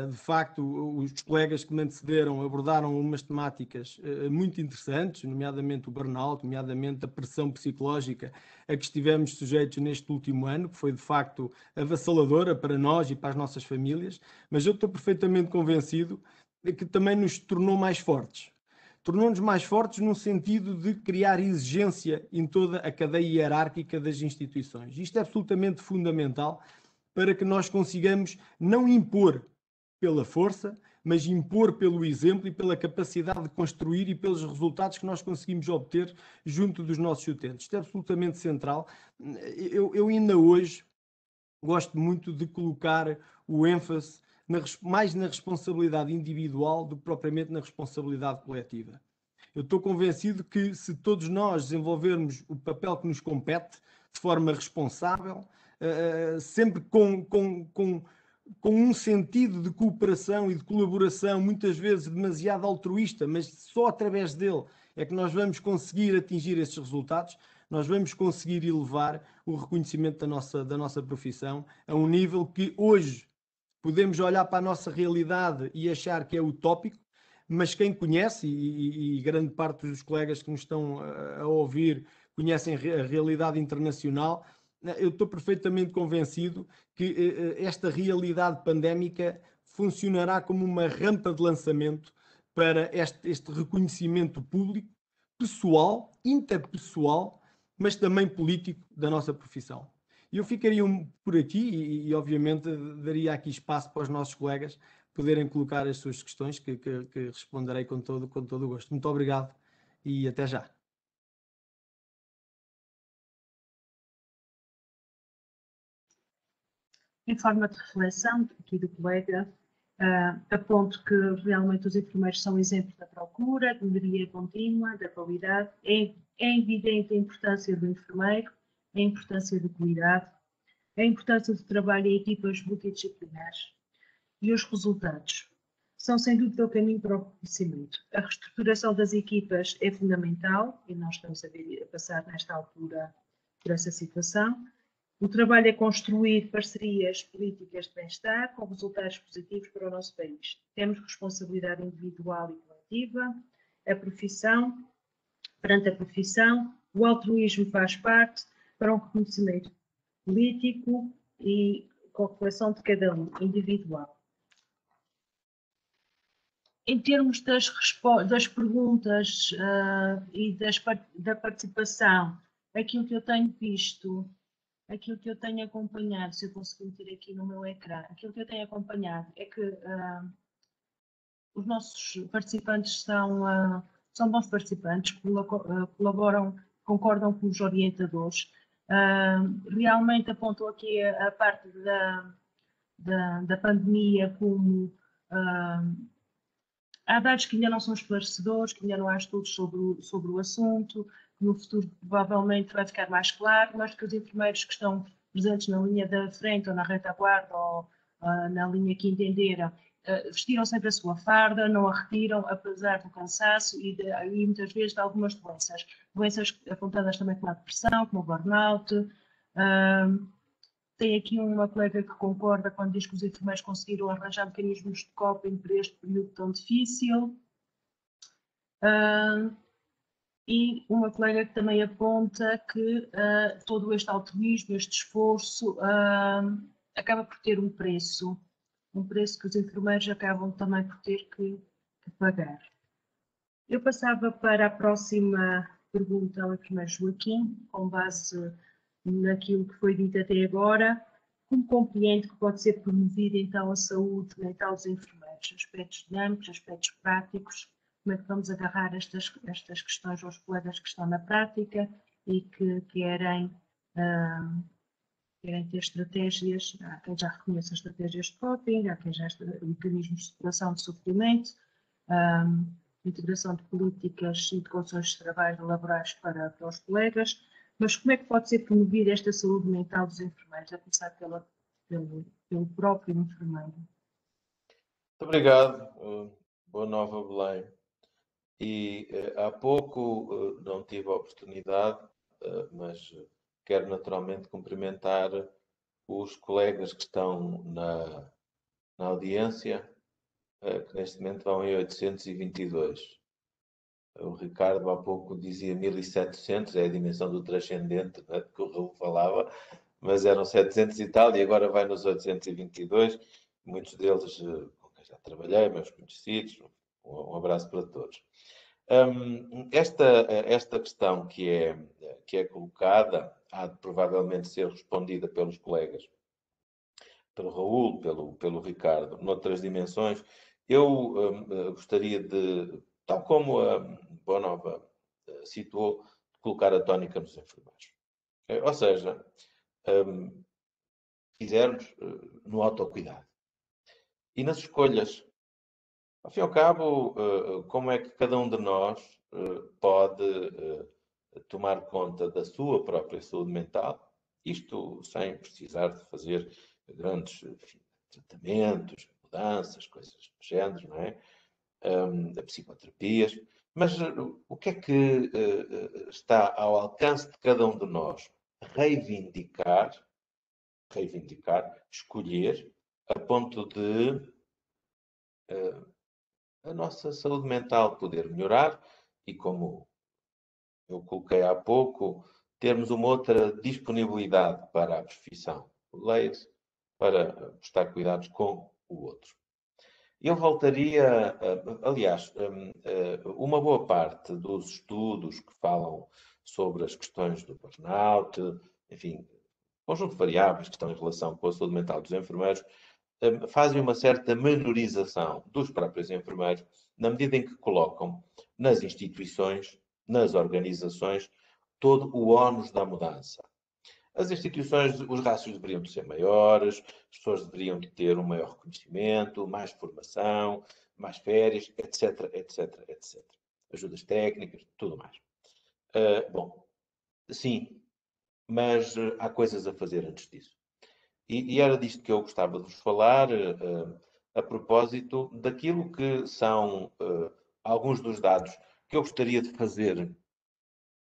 De facto, os colegas que me antecederam abordaram umas temáticas muito interessantes, nomeadamente o burnout, nomeadamente a pressão psicológica a que estivemos sujeitos neste último ano, que foi de facto avassaladora para nós e para as nossas famílias, mas eu estou perfeitamente convencido de que também nos tornou mais fortes. Tornou-nos mais fortes no sentido de criar exigência em toda a cadeia hierárquica das instituições. Isto é absolutamente fundamental para que nós consigamos não impor pela força, mas impor pelo exemplo e pela capacidade de construir e pelos resultados que nós conseguimos obter junto dos nossos utentes. Isto é absolutamente central. Eu ainda hoje gosto muito de colocar o ênfase mais na responsabilidade individual do que propriamente na responsabilidade coletiva. Eu estou convencido que se todos nós desenvolvermos o papel que nos compete de forma responsável, sempre com um sentido de cooperação e de colaboração, muitas vezes demasiado altruísta, mas só através dele é que nós vamos conseguir atingir esses resultados, nós vamos conseguir elevar o reconhecimento da nossa profissão a um nível que hoje podemos olhar para a nossa realidade e achar que é utópico, mas quem conhece, e grande parte dos colegas que nos estão a ouvir conhecem a realidade internacional, eu estou perfeitamente convencido que esta realidade pandémica funcionará como uma rampa de lançamento para este reconhecimento público, pessoal, interpessoal, mas também político da nossa profissão. E eu ficaria por aqui e obviamente daria aqui espaço para os nossos colegas poderem colocar as suas questões que responderei com todo o gosto. Muito obrigado e até já. Em forma de reflexão aqui do colega, aponto que realmente os enfermeiros são exemplos da procura, de melhoria contínua, da qualidade. É evidente a importância do enfermeiro, a importância do cuidado, a importância do trabalho em equipas multidisciplinares e os resultados são sem dúvida o caminho para o crescimento. A reestruturação das equipas é fundamental e nós estamos a passar nesta altura por essa situação. O trabalho é construir parcerias políticas de bem-estar com resultados positivos para o nosso país. Temos responsabilidade individual e coletiva, a profissão, perante a profissão, o altruísmo faz parte para um reconhecimento político e com a reflexão de cada um, individual. Em termos das perguntas e da participação, aquilo que eu tenho visto, aquilo que eu tenho acompanhado, se eu conseguir meter aqui no meu ecrã, aquilo que eu tenho acompanhado é que os nossos participantes são bons participantes, colaboram, concordam com os orientadores, realmente apontam aqui a parte da pandemia como há dados que ainda não são esclarecedores, que ainda não há estudos sobre o assunto, que no futuro provavelmente vai ficar mais claro, mas que os enfermeiros que estão presentes na linha da frente ou na retaguarda ou na linha que entenderam, vestiram sempre a sua farda, não a retiram, apesar do cansaço e muitas vezes de algumas doenças apontadas também como a depressão, como o burnout. Tem aqui uma colega que concorda quando diz que os enfermeiros conseguiram arranjar mecanismos de coping para este período tão difícil. E uma colega que também aponta que todo este altruísmo, este esforço, acaba por ter um preço que os enfermeiros acabam também por ter que pagar. Eu passava para a próxima pergunta ao enfermeiro Joaquim, com base naquilo que foi dito até agora, como compreende que pode ser promovida então a saúde mental dos enfermeiros, aspectos dinâmicos, aspectos práticos, como é que vamos agarrar estas questões aos colegas que estão na prática e que querem ter estratégias. Há quem já reconheça estratégias de coping, há quem já mecanismos de superação de sofrimento, integração de políticas e de condições de trabalho laborais para os colegas, mas como é que pode ser promovida esta saúde mental dos enfermeiros, a começar pelo próprio enfermeiro? Muito obrigado, Boa Nova Belém. E há pouco não tive a oportunidade, mas quero naturalmente cumprimentar os colegas que estão na audiência, que neste momento vão em 822. O Ricardo há pouco dizia 1700, é a dimensão do transcendente, né, que o Raul falava, mas eram 700 e tal, e agora vai nos 822. Muitos deles com quem já trabalhei, meus conhecidos. Um abraço para todos. Esta questão que é colocada há de provavelmente ser respondida pelos colegas, pelo Raul, pelo Ricardo, noutras dimensões. Eu gostaria de, tal como a Boa Nova situou, de colocar a tónica nos enfermeiros. Ou seja, fizermos no autocuidado. E nas escolhas. Ao fim e ao cabo, como é que cada um de nós pode tomar conta da sua própria saúde mental, isto sem precisar de fazer grandes, enfim, tratamentos, mudanças, coisas do género, não é? Psicoterapias, mas o que é que está ao alcance de cada um de nós? Reivindicar, escolher, a ponto de a nossa saúde mental poder melhorar e, como eu coloquei há pouco, termos uma outra disponibilidade para a profissão, leia-se, para prestar cuidados com o outro. Eu voltaria, aliás, uma boa parte dos estudos que falam sobre as questões do burnout, enfim, conjunto de variáveis que estão em relação com a saúde mental dos enfermeiros, fazem uma certa menorização dos próprios enfermeiros, na medida em que colocam nas instituições, nas organizações, todo o ónus da mudança. As instituições, os rácios deveriam de ser maiores, as pessoas deveriam de ter um maior reconhecimento, mais formação, mais férias, etc, etc, etc. Ajudas técnicas, tudo mais. Bom, sim, mas há coisas a fazer antes disso. E era disto que eu gostava de vos falar, a propósito daquilo que são alguns dos dados que eu gostaria de fazer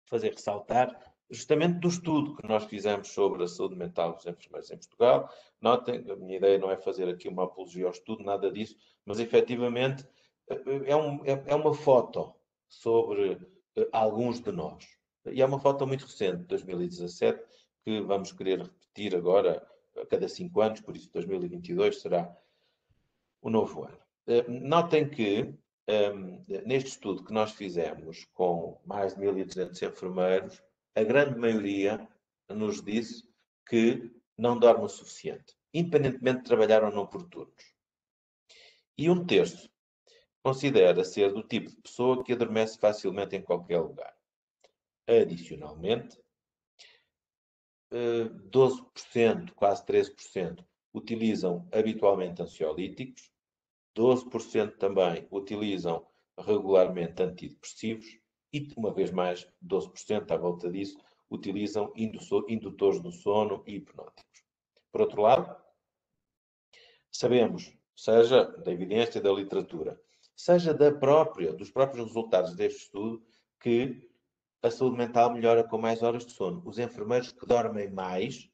ressaltar, justamente do estudo que nós fizemos sobre a saúde mental dos enfermeiros em Portugal. Notem, a minha ideia não é fazer aqui uma apologia ao estudo, nada disso, mas efetivamente é uma foto sobre alguns de nós. E é uma foto muito recente, de 2017, que vamos querer repetir agora a cada 5 anos, por isso 2022 será o novo ano. Notem que neste estudo que nós fizemos com mais de 1.200 enfermeiros, a grande maioria nos disse que não dorme o suficiente, independentemente de trabalhar ou não por turnos. E 1/3 considera ser do tipo de pessoa que adormece facilmente em qualquer lugar. Adicionalmente, 12%, quase 13%, utilizam habitualmente ansiolíticos, 12% também utilizam regularmente antidepressivos e, uma vez mais, 12% à volta disso, utilizam indutores do sono e hipnóticos. Por outro lado, sabemos, seja da evidência da literatura, seja dos próprios resultados deste estudo, que a saúde mental melhora com mais horas de sono. Os enfermeiros que dormem mais,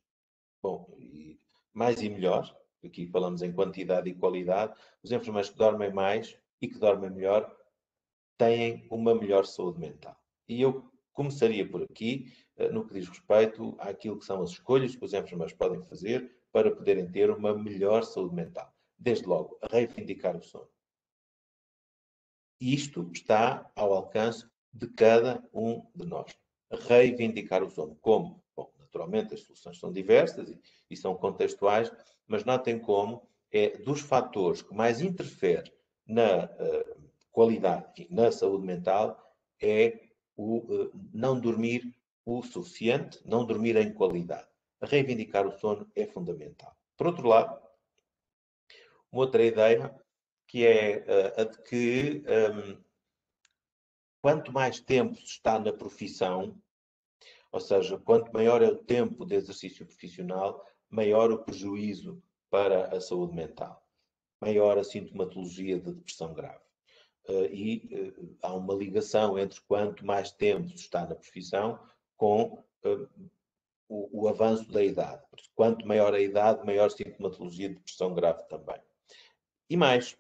mais e melhor, aqui falamos em quantidade e qualidade, os enfermeiros que dormem mais e que dormem melhor têm uma melhor saúde mental. E eu começaria por aqui, no que diz respeito àquilo que são as escolhas que os enfermeiros podem fazer para poderem ter uma melhor saúde mental. Desde logo, reivindicar o sono. Isto está ao alcance de cada um de nós. Reivindicar o sono. Como? Bom, naturalmente as soluções são diversas e são contextuais, mas notem como é dos fatores que mais interfere na qualidade, enfim, na saúde mental, é o não dormir o suficiente, não dormir em qualidade. Reivindicar o sono é fundamental. Por outro lado, uma outra ideia, que é a de que quanto mais tempo se está na profissão, ou seja, quanto maior é o tempo de exercício profissional, maior o prejuízo para a saúde mental, maior a sintomatologia de depressão grave. Há uma ligação entre quanto mais tempo se está na profissão com o avanço da idade. Quanto maior a idade, maior sintomatologia de depressão grave também. E mais,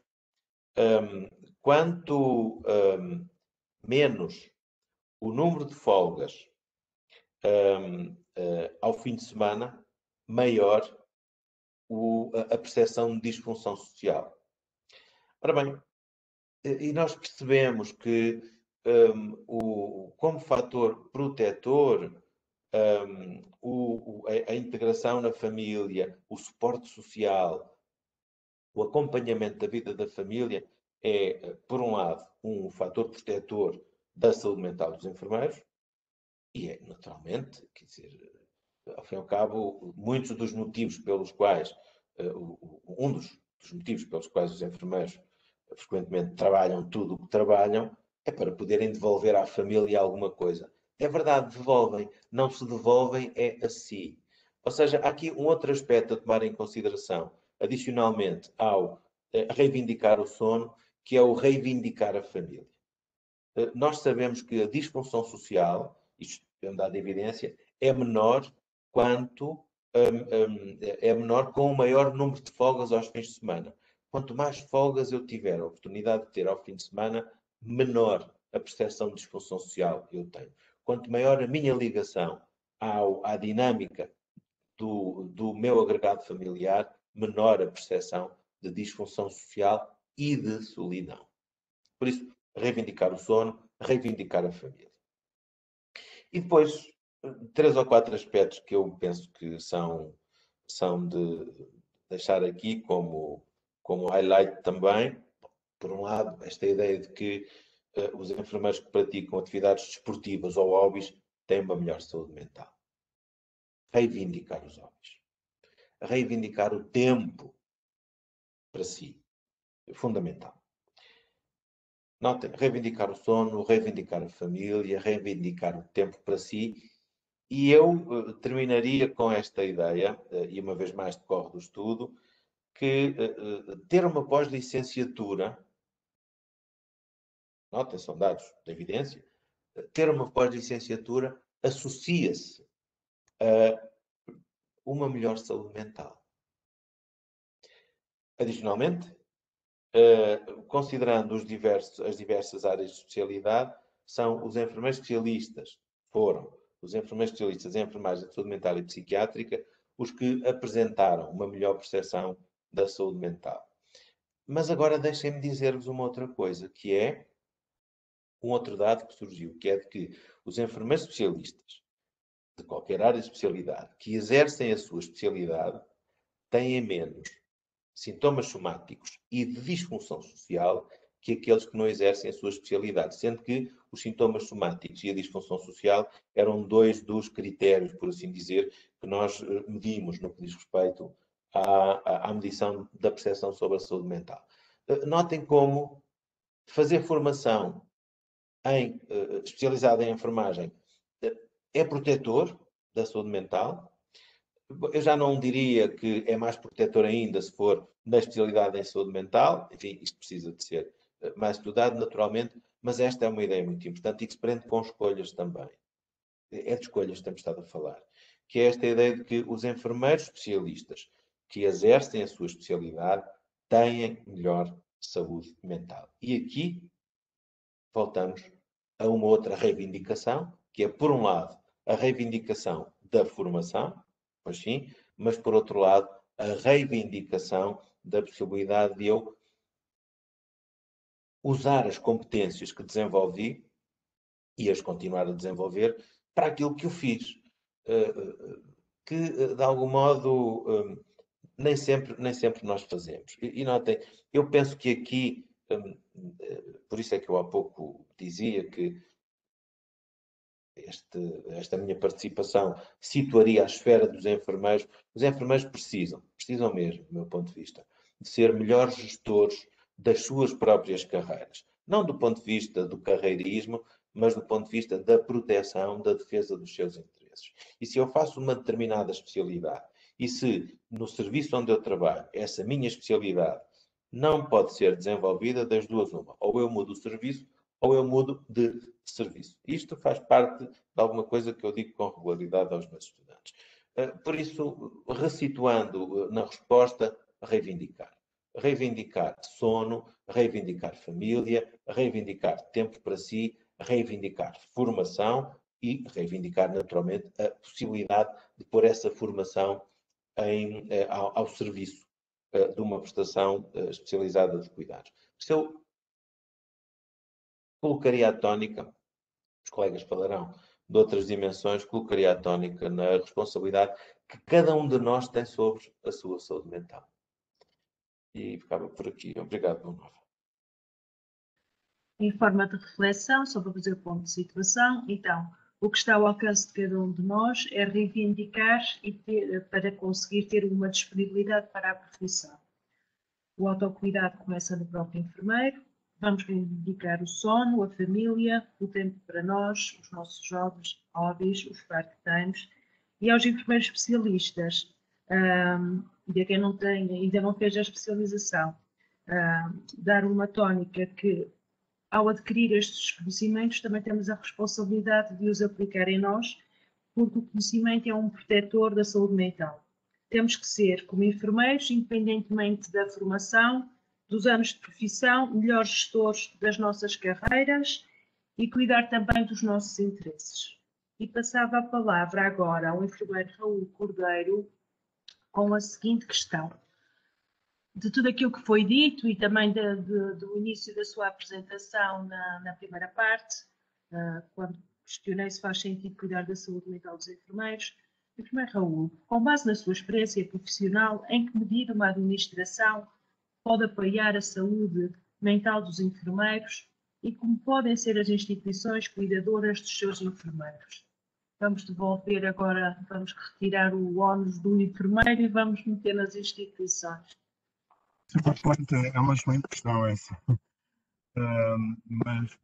quanto menos o número de folgas ao fim de semana, maior a percepção de disfunção social. Ora bem, e nós percebemos que como fator protetor, a integração na família, o suporte social, o acompanhamento da vida da família é, por um lado, um fator protetor da saúde mental dos enfermeiros e é, naturalmente, quer dizer, ao fim e ao cabo, muitos dos motivos pelos quais, um dos motivos pelos quais os enfermeiros frequentemente trabalham tudo o que trabalham é para poderem devolver à família alguma coisa. É verdade, devolvem, não se devolvem é a si. Ou seja, há aqui um outro aspecto a tomar em consideração, adicionalmente ao reivindicar o sono, que é o reivindicar a família. Nós sabemos que a disfunção social, isto é um dado de evidência, é menor é menor com o maior número de folgas aos fins de semana. Quanto mais folgas eu tiver a oportunidade de ter ao fim de semana, menor a percepção de disfunção social eu tenho. Quanto maior a minha ligação à dinâmica do meu agregado familiar, menor a percepção de disfunção social e de solidão. Por isso, reivindicar o sono, reivindicar a família. E depois, 3 ou 4 aspectos que eu penso que são de deixar aqui como highlight também. Por um lado, esta ideia de que os enfermeiros que praticam atividades desportivas ou hobbies têm uma melhor saúde mental. Reivindicar os hobbies. Reivindicar o tempo para si. É fundamental. Notem, reivindicar o sono, reivindicar a família, reivindicar o tempo para si. E eu terminaria com esta ideia, e uma vez mais decorre do estudo, que ter uma pós-licenciatura, notem, são dados de evidência, ter uma pós-licenciatura associa-se a uma melhor saúde mental. Adicionalmente, considerando as diversas áreas de especialidade, são os enfermeiros especialistas, os enfermeiros especialistas em enfermagem de saúde mental e psiquiátrica, os que apresentaram uma melhor percepção da saúde mental. Mas agora deixem-me dizer-vos uma outra coisa, que é um outro dado que surgiu, que é de que os enfermeiros especialistas de qualquer área de especialidade que exercem a sua especialidade têm menos sintomas somáticos e de disfunção social que aqueles que não exercem a sua especialidade, sendo que os sintomas somáticos e a disfunção social eram 2 dos critérios, por assim dizer, que nós medimos no que diz respeito à medição da percepção sobre a saúde mental. Notem como fazer formação especializada em enfermagem é protetor da saúde mental. Eu já não diria que é mais protetor ainda se for na especialidade em saúde mental. Enfim, isto precisa de ser mais estudado naturalmente, mas esta é uma ideia muito importante e que se prende com escolhas também. É de escolhas que temos estado a falar. Que é esta ideia de que os enfermeiros especialistas que exercem a sua especialidade têm melhor saúde mental. E aqui voltamos a uma outra reivindicação, que é, por um lado, a reivindicação da formação, pois sim, mas, por outro lado, a reivindicação da possibilidade de eu usar as competências que desenvolvi e as continuar a desenvolver para aquilo que eu fiz. Que, de algum modo, nem sempre nós fazemos. E notem, eu penso que aqui por isso é que eu há pouco dizia que esta minha participação situaria a esfera dos enfermeiros. Os enfermeiros precisam mesmo, do meu ponto de vista, de ser melhores gestores das suas próprias carreiras. Não do ponto de vista do carreirismo, mas do ponto de vista da proteção, da defesa dos seus interesses. E se eu faço uma determinada especialidade, e se no serviço onde eu trabalho, essa minha especialidade não pode ser desenvolvida, das duas uma. Ou eu mudo o serviço, ou eu mudo de serviço. Isto faz parte de alguma coisa que eu digo com regularidade aos meus estudantes. Por isso, ressituando na resposta, reivindicar. Reivindicar sono, reivindicar família, reivindicar tempo para si, reivindicar formação e reivindicar, naturalmente, a possibilidade de pôr essa formação ao serviço de uma prestação especializada de cuidados. Se eu colocaria a tónica, os colegas falarão de outras dimensões, colocaria a tónica na responsabilidade que cada um de nós tem sobre a sua saúde mental. E ficava por aqui. Obrigado, Boa Nova. Em forma de reflexão, só para fazer o ponto de situação, então, o que está ao alcance de cada um de nós é reivindicar para conseguir ter uma disponibilidade para a profissão. O autocuidado começa no próprio enfermeiro. Vamos reivindicar o sono, a família, o tempo para nós, os nossos jovens, hobbies, os part-times. E aos enfermeiros especialistas, e a quem ainda não fez a especialização, dar uma tónica que, ao adquirir estes conhecimentos, também temos a responsabilidade de os aplicar em nós, porque o conhecimento é um protetor da saúde mental. Temos que ser, como enfermeiros, independentemente da formação, dos anos de profissão, melhores gestores das nossas carreiras e cuidar também dos nossos interesses. E passava a palavra agora ao enfermeiro Raul Cordeiro com a seguinte questão. De tudo aquilo que foi dito e também do início da sua apresentação na primeira parte, quando questionei se faz sentido cuidar da saúde mental dos enfermeiros, enfermeiro Raul, com base na sua experiência profissional, em que medida uma administração pode apoiar a saúde mental dos enfermeiros e como podem ser as instituições cuidadoras dos seus enfermeiros? Vamos devolver agora, vamos retirar o ónus do enfermeiro e vamos meter nas instituições. É uma excelente questão essa. Mas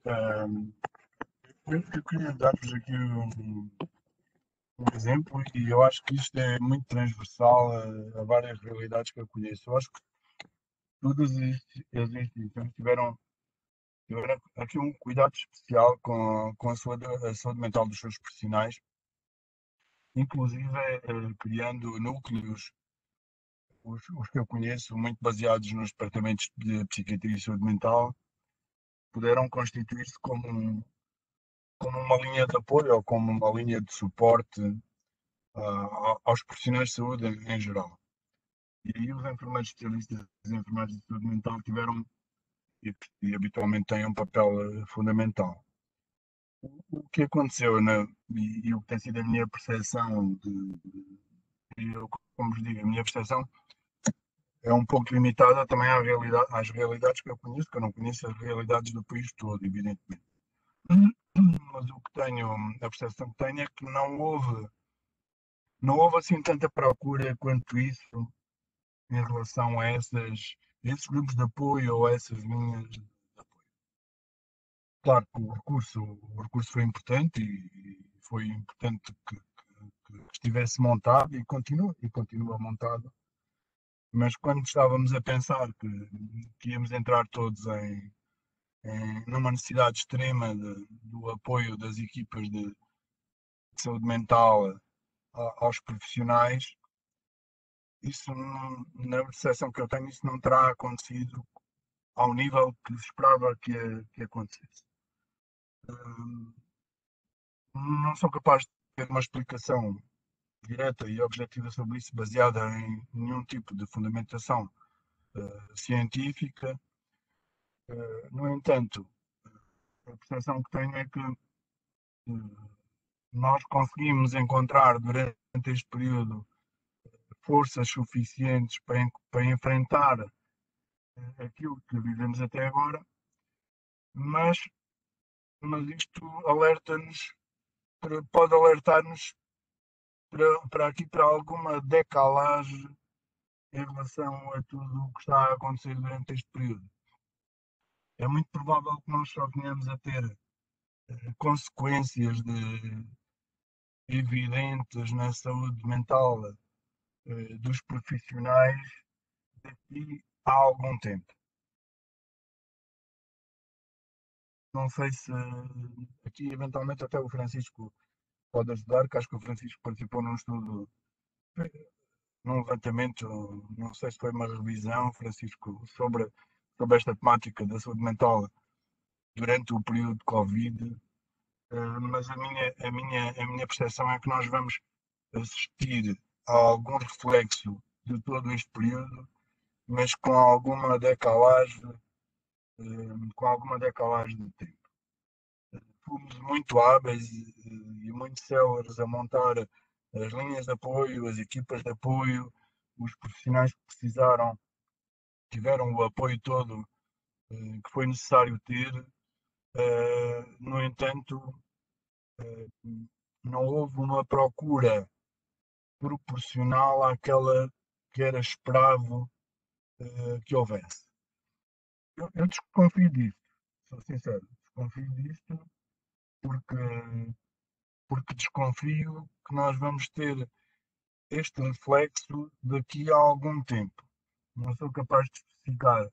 eu queria dar-vos aqui um exemplo, e eu acho que isto é muito transversal a várias realidades que eu conheço. Eu acho que todas as instituições tiveram aqui um cuidado especial com a saúde mental dos seus profissionais, inclusive criando núcleos, os que eu conheço, muito baseados nos departamentos de psiquiatria e saúde mental, puderam constituir-se como uma linha de apoio ou como uma linha de suporte aos profissionais de saúde em geral. E aí os enfermeiros especialistas e os enfermeiros de saúde mental tiveram e habitualmente têm um papel fundamental. O que aconteceu, e o que tem sido a minha percepção, como vos digo, a minha percepção é um pouco limitada também às realidades que eu conheço, que eu não conheço as realidades do país todo, evidentemente. Mas a percepção que tenho é que não houve assim tanta procura quanto isso em relação a esses grupos de apoio ou a essas linhas de apoio. Claro que o recurso foi importante e foi importante que estivesse montado e continua montado, mas quando estávamos a pensar que íamos entrar todos numa necessidade extrema do apoio das equipas de saúde mental aos profissionais, isso, na percepção que eu tenho, isso não terá acontecido ao nível que se esperava que acontecesse. Não sou capaz de ter uma explicação direta e objetiva sobre isso, baseada em nenhum tipo de fundamentação científica. No entanto, a percepção que tenho é que nós conseguimos encontrar durante este período forças suficientes para enfrentar aquilo que vivemos até agora, mas isto alerta-nos, pode alertar-nos para aqui para alguma decalagem em relação a tudo o que está a acontecer durante este período. É muito provável que nós só venhamos a ter consequências evidentes na saúde mental dos profissionais daqui a algum tempo. Não sei se aqui eventualmente até o Francisco pode ajudar, que acho que o Francisco participou num estudo, num levantamento, não sei se foi uma revisão, Francisco, sobre esta temática da saúde mental durante o período de Covid, mas a minha percepção é que nós vamos assistir a algum reflexo de todo este período, mas com alguma decalagem de tempo. Fomos muito hábeis e muito céleres a montar as linhas de apoio, as equipas de apoio, os profissionais que precisaram, tiveram o apoio todo que foi necessário ter. No entanto, não houve uma procura proporcional àquela que era esperado que houvesse. Eu desconfio disto, sou sincero, desconfio disto porque desconfio que nós vamos ter este reflexo daqui a algum tempo. Não sou capaz de especificar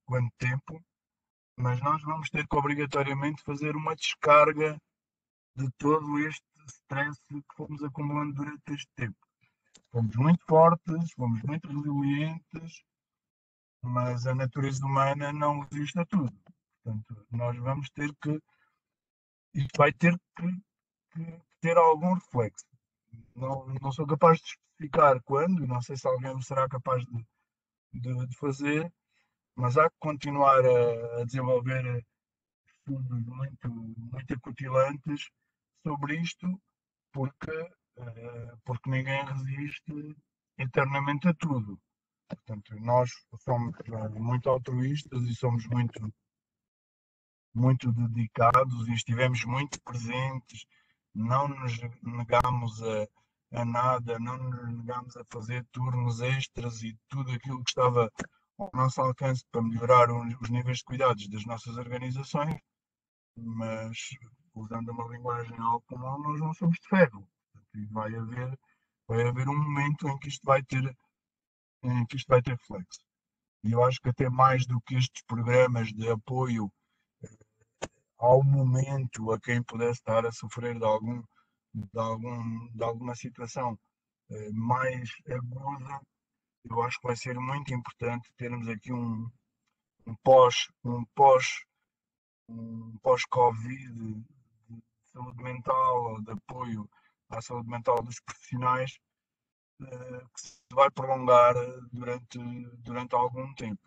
quanto tempo, mas nós vamos ter que obrigatoriamente fazer uma descarga de todo este stress que fomos acumulando durante este tempo. Fomos muito fortes, fomos muito resilientes, mas a natureza humana não resiste a tudo. Portanto, nós vamos ter que. Isto vai ter que ter algum reflexo. Não sou capaz de especificar quando, não sei se alguém será capaz de fazer, mas há que continuar a desenvolver estudos muito acutilantes sobre isto, porque ninguém resiste eternamente a tudo. Portanto, nós somos muito altruístas e somos muito dedicados e estivemos muito presentes, não nos negamos a nada, não nos negamos a fazer turnos extras e tudo aquilo que estava ao nosso alcance para melhorar os níveis de cuidados das nossas organizações, mas usando uma linguagem algo comum, nós não somos de ferro. E vai haver um momento em que isto vai ter reflexo. E eu acho que até mais do que estes programas de apoio ao momento a quem pudesse estar a sofrer de alguma situação mais aguda, eu acho que vai ser muito importante termos aqui um pós-Covid de saúde mental ou de apoio à saúde mental dos profissionais que se vai prolongar durante algum tempo.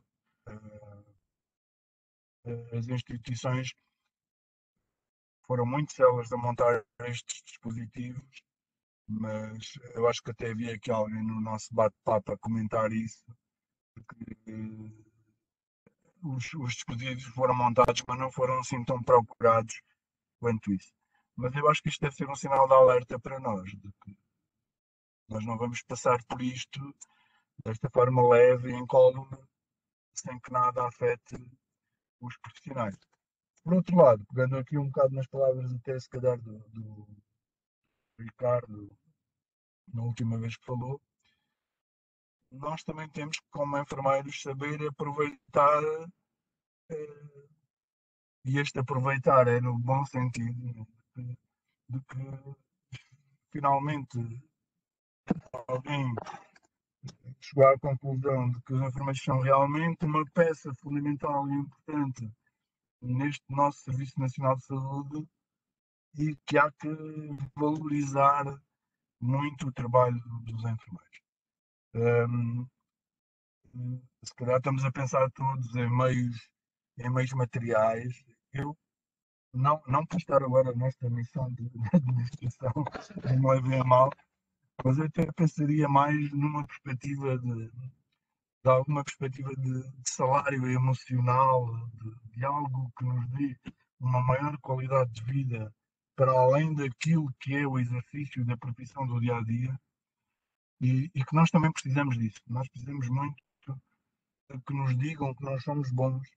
As instituições foram muito céleres a montar estes dispositivos, mas eu acho que até havia aqui alguém no nosso bate-papo a comentar isso, que os dispositivos foram montados, mas não foram assim tão procurados quanto isso. Mas eu acho que isto deve ser um sinal de alerta para nós, de que nós não vamos passar por isto desta forma leve e incólume, sem que nada afete os profissionais. Por outro lado, pegando aqui um bocado nas palavras até se calhar do Ricardo, na última vez que falou, nós também temos que, como enfermeiros, saber aproveitar, e este aproveitar é no bom sentido, de que finalmente alguém chegou à conclusão de que os enfermeiros são realmente uma peça fundamental e importante neste nosso Serviço Nacional de Saúde e que há que valorizar muito o trabalho dos enfermeiros. Se calhar estamos a pensar todos em meios materiais. Eu não por estar agora nesta missão de administração, não me levem a mal, mas eu até pensaria mais numa perspectiva alguma perspectiva de salário emocional, de algo que nos dê uma maior qualidade de vida para além daquilo que é o exercício da profissão do dia a dia, e que nós também precisamos disso. Nós precisamos muito que nos digam que nós somos bons,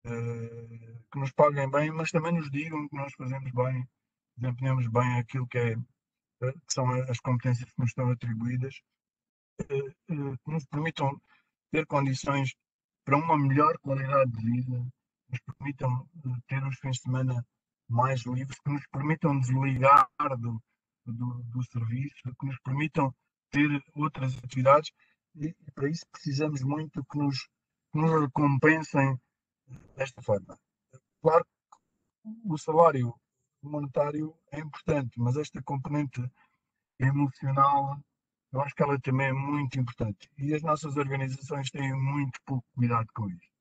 que nos paguem bem, mas também nos digam que nós fazemos bem, desempenhamos bem aquilo que são as competências que nos estão atribuídas, que nos permitam ter condições para uma melhor qualidade de vida, nos permitam ter os fins de semana mais livres, que nos permitam desligar do serviço, que nos permitam ter outras atividades, e para isso precisamos muito que nos recompensem desta forma. Claro que o salário monetário é importante, mas esta componente emocional, eu acho que ela também é muito importante. E as nossas organizações têm muito pouco cuidado com isto.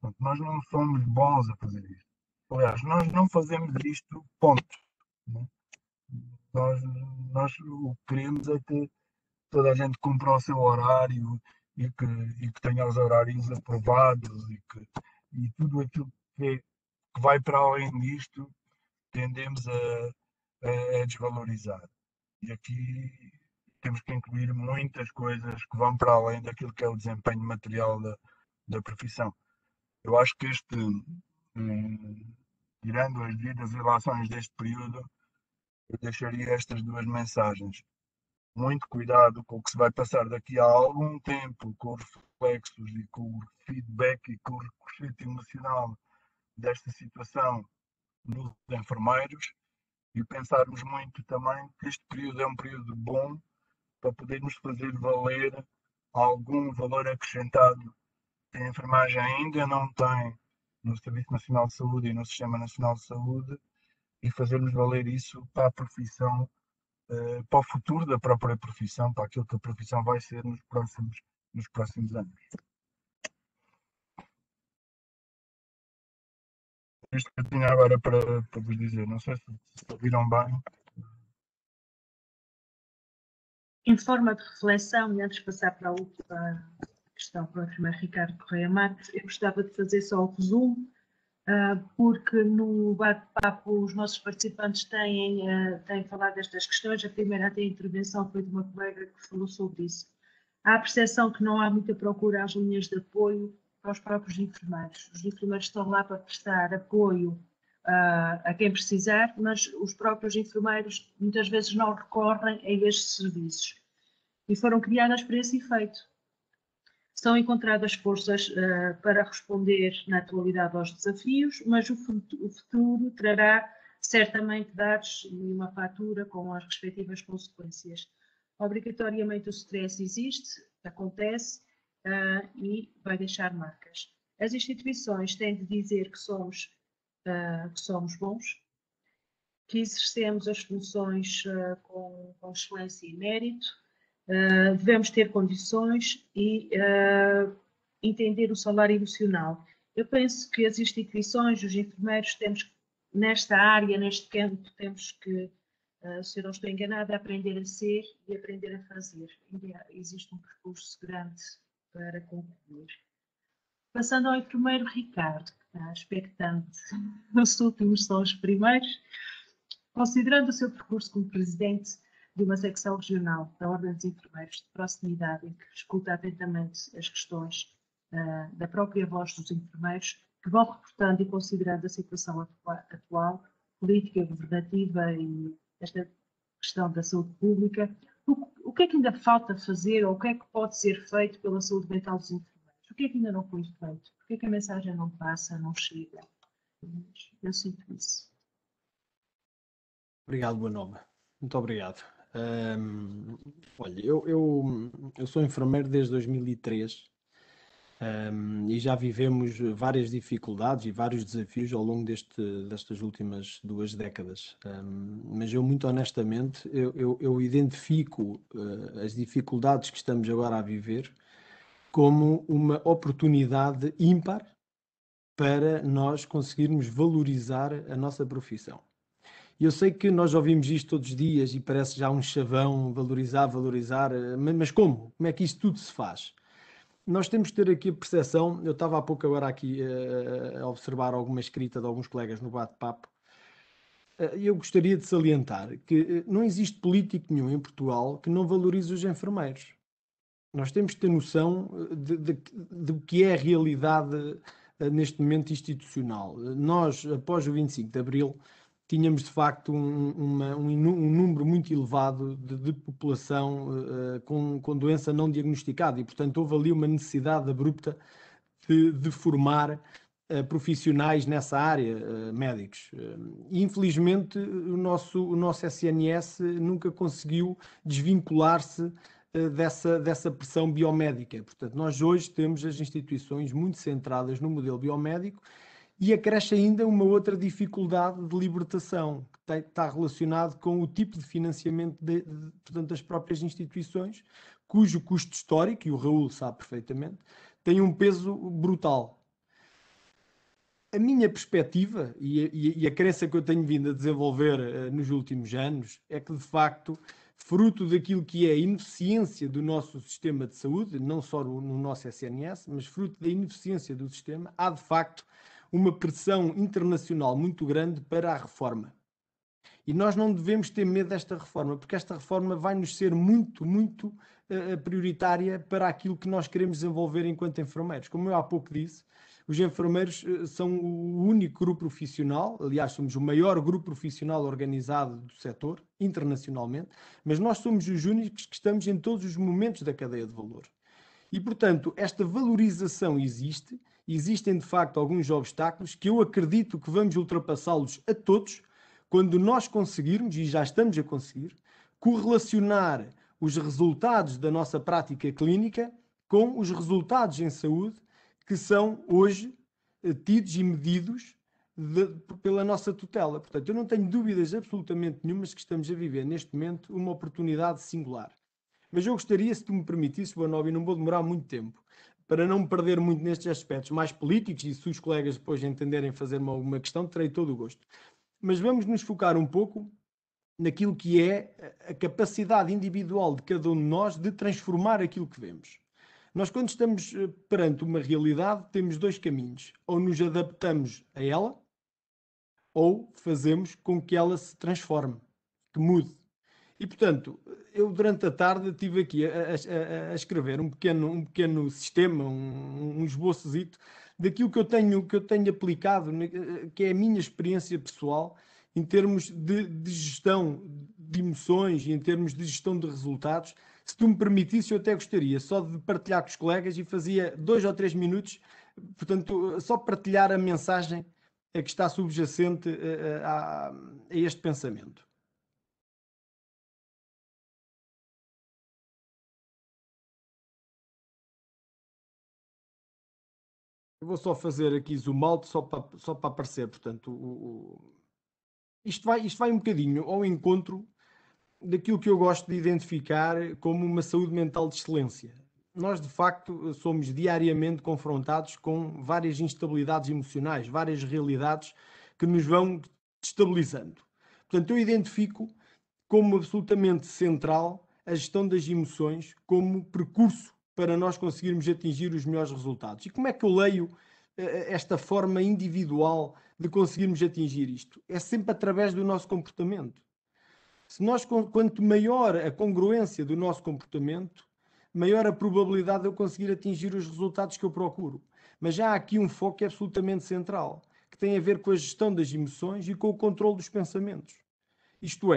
Portanto, nós não somos bons a fazer isto. Aliás, nós não fazemos isto, ponto. Né? Nós o que queremos é que toda a gente cumpra o seu horário e que tenha os horários aprovados e tudo aquilo que vai para além disto tendemos a desvalorizar. E aqui temos que incluir muitas coisas que vão para além daquilo que é o desempenho material da profissão. Eu acho que tirando as devidas relações deste período, eu deixaria estas duas mensagens. Muito cuidado com o que se vai passar daqui a algum tempo, com os reflexos e com o feedback e com o recorrente emocional desta situação nos enfermeiros, e pensarmos muito também que este período é um período bom para podermos fazer valer algum valor acrescentado que a enfermagem ainda não tem no Serviço Nacional de Saúde e no Sistema Nacional de Saúde, e fazermos valer isso para a profissão, para o futuro da própria profissão, para aquilo que a profissão vai ser nos próximos anos. Isto que eu tinha agora para vos dizer, não sei se ouviram bem. Em forma de reflexão, e antes de passar para a última questão para o enfermeiro Ricardo Correia Matos, eu gostava de fazer só o resumo, porque no bate-papo os nossos participantes têm falado destas questões. A primeira até intervenção foi de uma colega que falou sobre isso. Há a percepção que não há muita procura às linhas de apoio aos próprios enfermeiros. Os enfermeiros estão lá para prestar apoio a quem precisar, mas os próprios enfermeiros muitas vezes não recorrem a estes serviços. E foram criadas para esse efeito. São encontradas forças para responder na atualidade aos desafios, mas o futuro trará certamente dados e uma fatura com as respectivas consequências. Obrigatoriamente o stress existe, acontece e vai deixar marcas. As instituições têm de dizer que somos bons, que exercemos as funções com excelência e mérito. Devemos ter condições e entender o salário emocional. Eu penso que as instituições, os enfermeiros, temos nesta área, neste campo, temos que, se eu não estou enganada, aprender a ser e aprender a fazer. Existe um percurso grande para concluir. Passando ao enfermeiro Ricardo, que está expectante, os últimos são os primeiros. Considerando o seu percurso como presidente de uma secção regional da Ordem dos Enfermeiros de proximidade, em que escuta atentamente as questões da própria voz dos enfermeiros, que vão reportando e considerando a situação atual, política, governativa e esta questão da saúde pública, o que é que ainda falta fazer ou o que é que pode ser feito pela saúde mental dos enfermeiros? O que é que ainda não foi feito? Por que é que a mensagem não passa, não chega? Eu sinto isso. Obrigado, Boa. Muito obrigado. Olha, eu sou enfermeiro desde 2003 e já vivemos várias dificuldades e vários desafios ao longo destas últimas 2 décadas. Mas eu, muito honestamente, eu identifico as dificuldades que estamos agora a viver como uma oportunidade ímpar para nós conseguirmos valorizar a nossa profissão. Eu sei que nós ouvimos isto todos os dias e parece já um chavão, valorizar, mas como? Como é que isto tudo se faz? Nós temos que ter aqui a percepção, eu estava há pouco agora aqui a observar alguma escrita de alguns colegas no bate-papo, eu gostaria de salientar que não existe político nenhum em Portugal que não valorize os enfermeiros. Nós temos que ter noção do que é a realidade neste momento institucional. Nós, após o 25 de Abril, tínhamos de facto um número muito elevado de população com doença não diagnosticada e, portanto, houve ali uma necessidade abrupta de formar profissionais nessa área, médicos. Infelizmente, o nosso SNS nunca conseguiu desvincular-se dessa pressão biomédica. Portanto, nós hoje temos as instituições muito centradas no modelo biomédico e acresce ainda uma outra dificuldade de libertação, que está relacionado com o tipo de financiamento portanto, das próprias instituições, cujo custo histórico, e o Raul sabe perfeitamente, tem um peso brutal. A minha perspectiva e a crença que eu tenho vindo a desenvolver nos últimos anos é que, de facto, fruto daquilo que é a ineficiência do nosso sistema de saúde, não só no nosso SNS, mas fruto da ineficiência do sistema, há, de facto, uma pressão internacional muito grande para a reforma. E nós não devemos ter medo desta reforma, porque esta reforma vai nos ser muito, muito prioritária para aquilo que nós queremos desenvolver enquanto enfermeiros. Como eu há pouco disse, os enfermeiros são o único grupo profissional, aliás, somos o maior grupo profissional organizado do setor, internacionalmente, mas nós somos os únicos que estamos em todos os momentos da cadeia de valor. E, portanto, esta valorização existe, existem de facto alguns obstáculos que eu acredito que vamos ultrapassá-los a todos quando nós conseguirmos, e já estamos a conseguir, correlacionar os resultados da nossa prática clínica com os resultados em saúde que são hoje tidos e medidos pela nossa tutela. Portanto, eu não tenho dúvidas absolutamente nenhumas que estamos a viver neste momento uma oportunidade singular. Mas eu gostaria, se tu me permitisses, Boa, e não vou demorar muito tempo, para não me perder muito nestes aspectos mais políticos, e se os colegas depois entenderem fazer-me alguma questão, terei todo o gosto. Mas vamos nos focar um pouco naquilo que é a capacidade individual de cada um de nós de transformar aquilo que vemos. Nós, quando estamos perante uma realidade, temos dois caminhos. Ou nos adaptamos a ela, ou fazemos com que ela se transforme, que mude. E, portanto, eu durante a tarde estive aqui a escrever um pequeno sistema, um esbocozito, daquilo que eu tenho aplicado, que é a minha experiência pessoal, em termos de gestão de emoções e em termos de gestão de resultados. Se tu me permitisse, eu até gostaria só de partilhar com os colegas e fazia 2 ou 3 minutos, portanto, só partilhar a mensagem que está subjacente a este pensamento. Eu vou só fazer aqui zoom out, só para aparecer, portanto, isto vai um bocadinho ao encontro daquilo que eu gosto de identificar como uma saúde mental de excelência. Nós, de facto, somos diariamente confrontados com várias instabilidades emocionais, várias realidades que nos vão destabilizando. Portanto, eu identifico como absolutamente central a gestão das emoções como percurso para nós conseguirmos atingir os melhores resultados. E como é que eu leio esta forma individual de conseguirmos atingir isto? É sempre através do nosso comportamento. Se nós, quanto maior a congruência do nosso comportamento, maior a probabilidade de eu conseguir atingir os resultados que eu procuro. Mas já há aqui um foco que é absolutamente central, que tem a ver com a gestão das emoções e com o controle dos pensamentos. Isto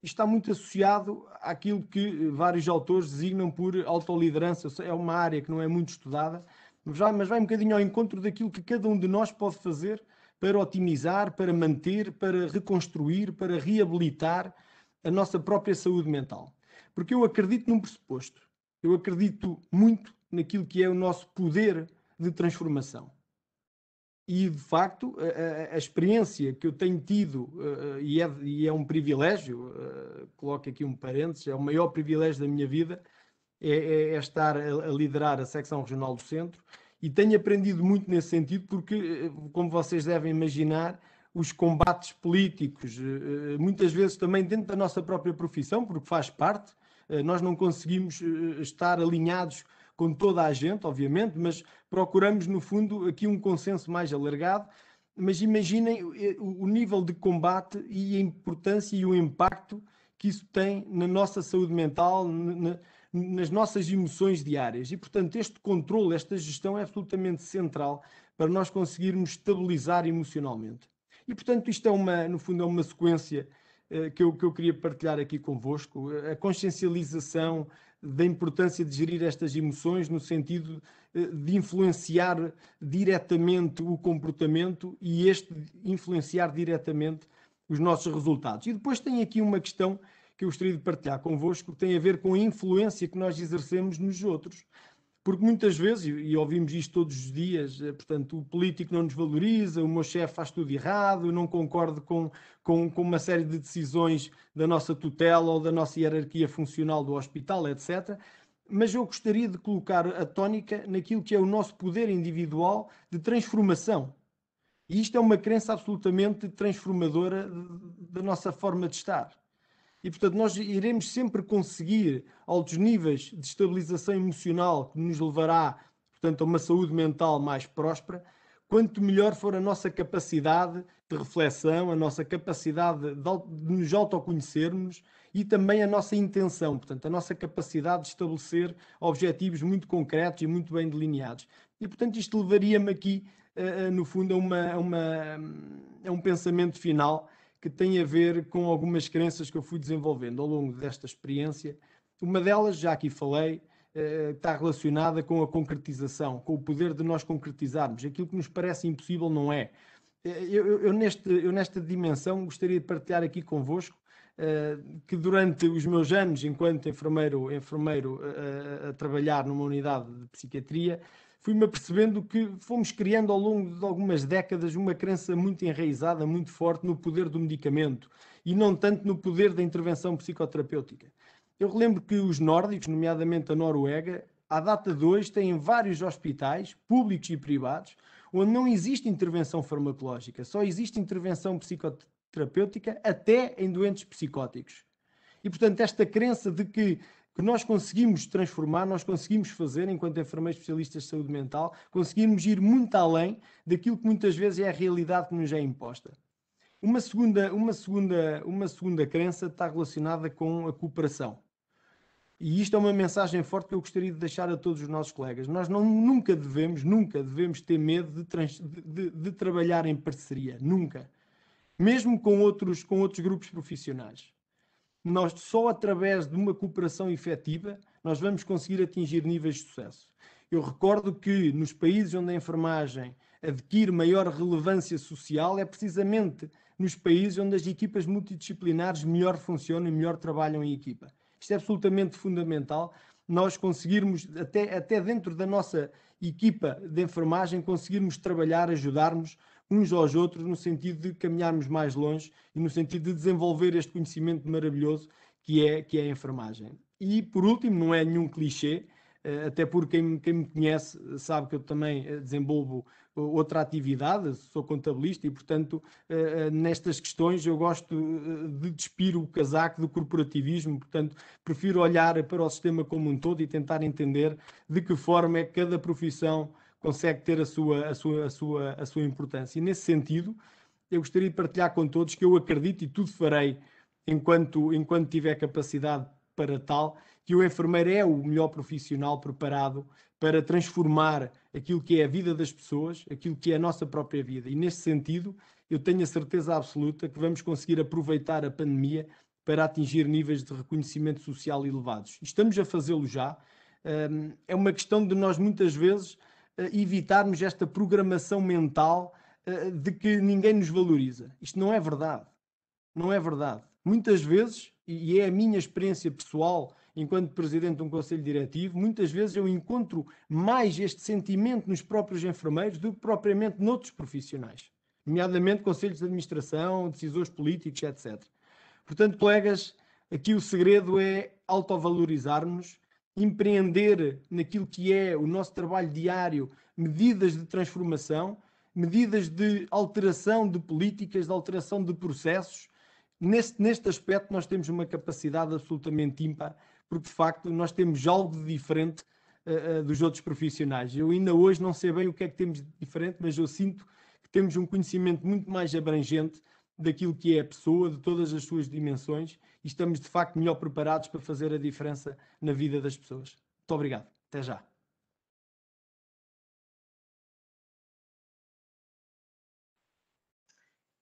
está muito associado àquilo que vários autores designam por autoliderança. É uma área que não é muito estudada, mas vai um bocadinho ao encontro daquilo que cada um de nós pode fazer para otimizar, para manter, para reconstruir, para reabilitar a nossa própria saúde mental. Porque eu acredito num pressuposto. Eu acredito muito naquilo que é o nosso poder de transformação. E, de facto, a experiência que eu tenho tido, e é um privilégio, coloco aqui um parênteses, é o maior privilégio da minha vida, é estar a liderar a secção regional do centro, e tenho aprendido muito nesse sentido porque, como vocês devem imaginar, os combates políticos, muitas vezes também dentro da nossa própria profissão, porque faz parte, nós não conseguimos estar alinhados com toda a gente, obviamente, mas procuramos, no fundo, aqui um consenso mais alargado. Mas imaginem o nível de combate e a importância e o impacto que isso tem na nossa saúde mental, nas nossas emoções diárias. E, portanto, este controle, esta gestão é absolutamente central para nós conseguirmos estabilizar emocionalmente. E, portanto, isto no fundo, é uma sequência que eu queria partilhar aqui convosco. A consciencialização da importância de gerir estas emoções no sentido de influenciar diretamente o comportamento e este influenciar diretamente os nossos resultados. E depois tem aqui uma questão que eu gostaria de partilhar convosco, que tem a ver com a influência que nós exercemos nos outros. Porque muitas vezes, e ouvimos isto todos os dias, portanto, o político não nos valoriza, o meu chefe faz tudo errado, eu não concordo com uma série de decisões da nossa tutela ou da nossa hierarquia funcional do hospital, etc. Mas eu gostaria de colocar a tónica naquilo que é o nosso poder individual de transformação. E isto é uma crença absolutamente transformadora da nossa forma de estar. E, portanto, nós iremos sempre conseguir altos níveis de estabilização emocional que nos levará, portanto, a uma saúde mental mais próspera, quanto melhor for a nossa capacidade de reflexão, a nossa capacidade de nos autoconhecermos e também a nossa intenção, portanto, a nossa capacidade de estabelecer objetivos muito concretos e muito bem delineados. E, portanto, isto levaria-me aqui, no fundo, a um pensamento final que tem a ver com algumas crenças que eu fui desenvolvendo ao longo desta experiência. Uma delas, já aqui falei, está relacionada com a concretização, com o poder de nós concretizarmos. Aquilo que nos parece impossível não é. Eu nesta dimensão gostaria de partilhar aqui convosco que durante os meus anos enquanto enfermeiro a trabalhar numa unidade de psiquiatria, fui-me apercebendo que fomos criando ao longo de algumas décadas uma crença muito enraizada, muito forte no poder do medicamento e não tanto no poder da intervenção psicoterapêutica. Eu relembro que os nórdicos, nomeadamente a Noruega, à data de hoje, têm vários hospitais, públicos e privados, onde não existe intervenção farmacológica, só existe intervenção psicoterapêutica até em doentes psicóticos. E, portanto, esta crença de que nós conseguimos transformar, nós conseguimos fazer, enquanto enfermeiros especialistas de saúde mental, conseguimos ir muito além daquilo que muitas vezes é a realidade que nos é imposta. Uma segunda crença está relacionada com a cooperação. E isto é uma mensagem forte que eu gostaria de deixar a todos os nossos colegas. Nós nunca devemos ter medo de trabalhar em parceria. Nunca. Mesmo com outros grupos profissionais. Nós só através de uma cooperação efetiva nós vamos conseguir atingir níveis de sucesso. Eu recordo que nos países onde a enfermagem adquire maior relevância social é precisamente nos países onde as equipas multidisciplinares melhor funcionam e melhor trabalham em equipa. Isto é absolutamente fundamental, nós conseguirmos, até dentro da nossa equipa de enfermagem, conseguirmos trabalhar, ajudar-nos uns aos outros no sentido de caminharmos mais longe e no sentido de desenvolver este conhecimento maravilhoso que é a enfermagem. E, por último, não é nenhum clichê, até porque quem me conhece sabe que eu também desenvolvo outra atividade, sou contabilista e, portanto, nestas questões eu gosto de despir o casaco do corporativismo, portanto, prefiro olhar para o sistema como um todo e tentar entender de que forma é que cada profissão consegue ter a sua importância. E, nesse sentido, eu gostaria de partilhar com todos que eu acredito e tudo farei enquanto tiver capacidade para tal, que o enfermeiro é o melhor profissional preparado para transformar aquilo que é a vida das pessoas, aquilo que é a nossa própria vida. E, nesse sentido, eu tenho a certeza absoluta que vamos conseguir aproveitar a pandemia para atingir níveis de reconhecimento social elevados. Estamos a fazê-lo já. É uma questão de nós, muitas vezes, evitarmos esta programação mental de que ninguém nos valoriza. Isto não é verdade. Não é verdade. Muitas vezes, e é a minha experiência pessoal enquanto presidente de um conselho diretivo, muitas vezes eu encontro mais este sentimento nos próprios enfermeiros do que propriamente noutros profissionais, nomeadamente conselhos de administração, decisores políticos, etc. Portanto, colegas, aqui o segredo é autovalorizar-nos, empreender naquilo que é o nosso trabalho diário, medidas de transformação, medidas de alteração de políticas, de alteração de processos. Neste aspecto nós temos uma capacidade absolutamente ímpar, porque de facto nós temos algo de diferente dos outros profissionais. Eu ainda hoje não sei bem o que é que temos de diferente, mas eu sinto que temos um conhecimento muito mais abrangente daquilo que é a pessoa, de todas as suas dimensões, e estamos de facto melhor preparados para fazer a diferença na vida das pessoas. Muito obrigado. Até já.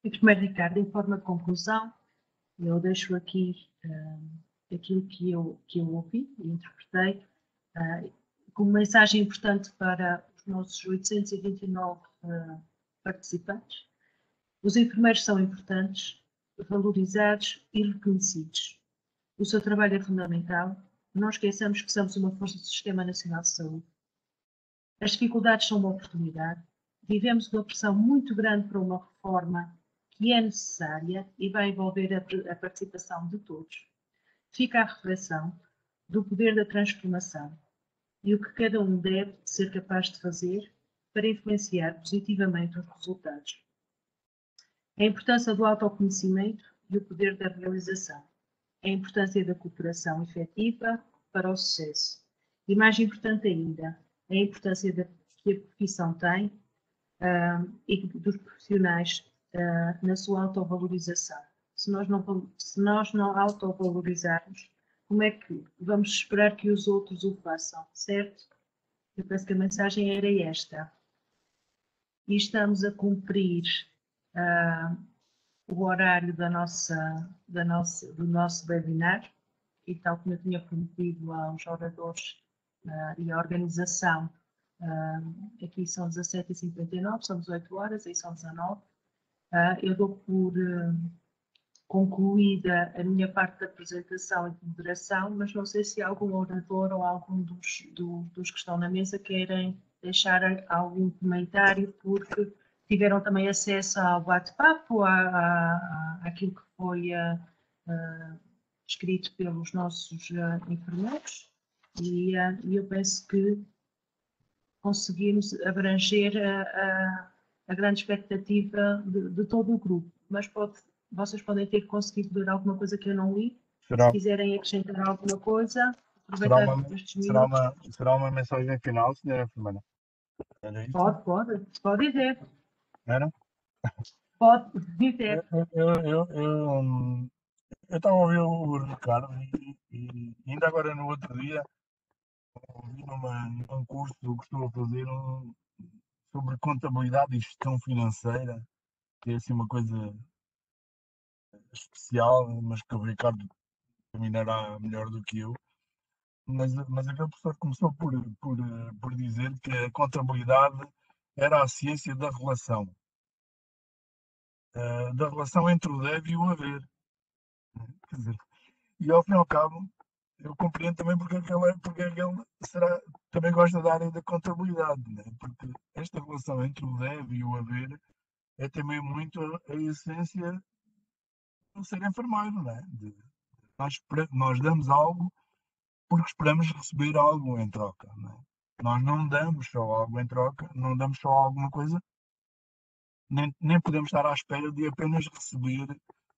E primeiro, Ricardo, em forma de conclusão, eu deixo aqui aquilo que eu ouvi e interpretei como mensagem importante para os nossos 829 participantes. Os enfermeiros são importantes, valorizados e reconhecidos. O seu trabalho é fundamental. Não esqueçamos que somos uma força do Sistema Nacional de Saúde. As dificuldades são uma oportunidade. Vivemos uma pressão muito grande para uma reforma que é necessária e vai envolver a participação de todos. Fica a reflexão do poder da transformação e o que cada um deve ser capaz de fazer para influenciar positivamente os resultados. A importância do autoconhecimento e o poder da realização. A importância da cooperação efetiva para o sucesso. E mais importante ainda, a importância que a profissão tem e dos profissionais na sua autovalorização. Se nós não autovalorizarmos, como é que vamos esperar que os outros o façam, certo? Eu penso que a mensagem era esta. E estamos a cumprir o horário do nosso webinar, e tal como eu tinha prometido aos oradores e à organização, aqui são 17h59, são 18 horas, aí são 19. Eu dou por concluída a minha parte da apresentação e de moderação, mas não sei se algum orador ou algum dos que estão na mesa querem deixar algum comentário, porque tiveram também acesso ao bate-papo, àquilo que foi escrito pelos nossos enfermeiros, e eu penso que conseguimos abranger a grande expectativa de todo o grupo, mas vocês podem ter conseguido ler alguma coisa que eu não li. Se quiserem acrescentar alguma coisa, aproveitar estes minutos. Será uma mensagem final, senhora enfermeira? Pode dizer. Era? Pode dizer. Eu estava a ouvir o Ricardo e ainda agora no outro dia ouvi num curso que estou a fazer sobre contabilidade e gestão financeira, que é assim uma coisa especial, mas que o Ricardo terminará melhor do que eu. Mas aquele professor começou por dizer que a contabilidade era a ciência da relação entre o deve e o haver. Quer dizer, e ao fim e ao cabo, eu compreendo também porque ele também gosta da área da contabilidade, né? Porque esta relação entre o deve e o haver é também muito a essência do ser enfermeiro, né? Nós damos algo porque esperamos receber algo em troca, né? Nós não damos só algo em troca, não damos só alguma coisa, nem podemos estar à espera de apenas receber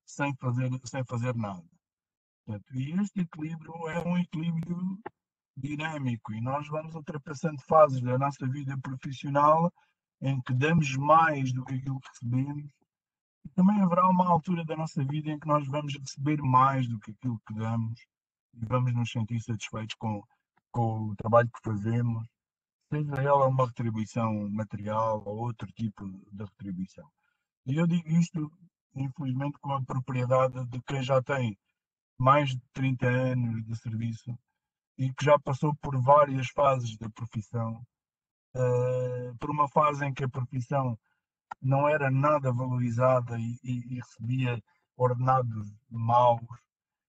sem fazer nada. Portanto, e este equilíbrio é um equilíbrio dinâmico e nós vamos ultrapassando fases da nossa vida profissional em que damos mais do que aquilo que recebemos, e também haverá uma altura da nossa vida em que nós vamos receber mais do que aquilo que damos e vamos nos sentir satisfeitos com o trabalho que fazemos, seja ela uma retribuição material ou outro tipo de retribuição. E eu digo isto, infelizmente, com a propriedade de quem já tem mais de 30 anos de serviço e que já passou por várias fases da profissão, por uma fase em que a profissão não era nada valorizada e recebia ordenados maus,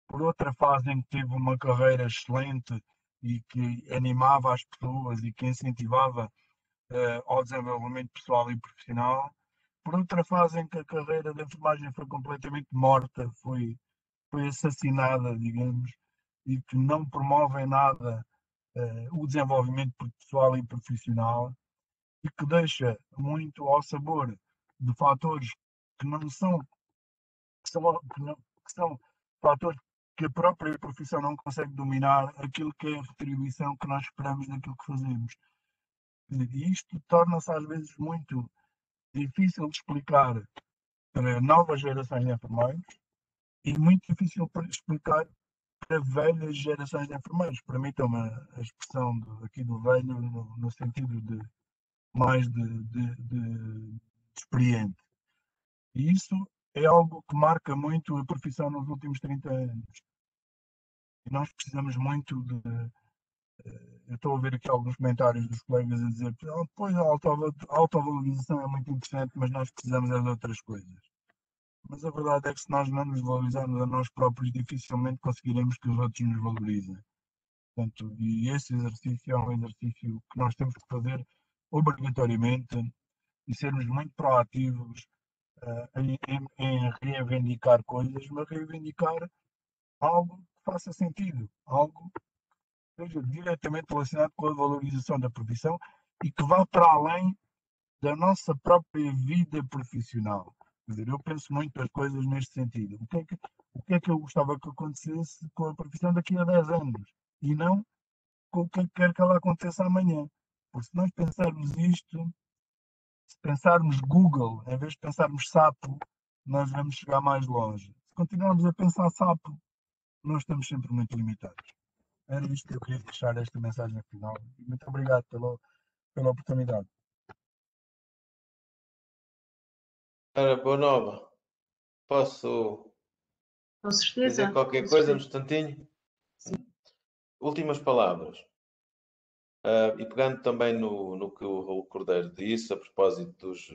por outra fase em que teve uma carreira excelente e que animava as pessoas e que incentivava ao desenvolvimento pessoal e profissional, por outra fase em que a carreira da enfermagem foi completamente morta, foi assassinada, digamos, e que não promove em nada o desenvolvimento pessoal e profissional, e que deixa muito ao sabor de fatores que não são, que são fatores que a própria profissão não consegue dominar aquilo que é a retribuição que nós esperamos daquilo que fazemos. E isto torna-se às vezes muito difícil de explicar para novas gerações de enfermeiros e muito difícil para explicar para velhas gerações de enfermeiros. Permitam-me a expressão aqui do velho no sentido de mais de experiente. E isso é algo que marca muito a profissão nos últimos 30 anos. E nós precisamos muito de... Eu estou a ver aqui alguns comentários dos colegas a dizer que pois a autovalorização é muito interessante, mas nós precisamos de outras coisas. Mas a verdade é que se nós não nos valorizarmos a nós próprios, dificilmente conseguiremos que os outros nos valorizem. Portanto, e esse exercício é um exercício que nós temos que fazer obrigatoriamente e sermos muito proativos em reivindicar coisas, mas reivindicar algo que faça sentido, algo que seja diretamente relacionado com a valorização da profissão e que vá para além da nossa própria vida profissional. Quer dizer, eu penso muito as coisas neste sentido. O que é que eu gostava que acontecesse com a profissão daqui a 10 anos e não com o que quer que ela aconteça amanhã? Porque se nós pensarmos isto, se pensarmos Google, em vez de pensarmos sapo, nós vamos chegar mais longe. Se continuarmos a pensar sapo, nós estamos sempre muito limitados. Era isto que eu queria deixar esta mensagem final. Muito obrigado pela oportunidade. Ora, boa nova. Posso Com certeza. dizer qualquer coisa no instantinho? Últimas palavras. E pegando também no que o Raul Cordeiro disse a propósito dos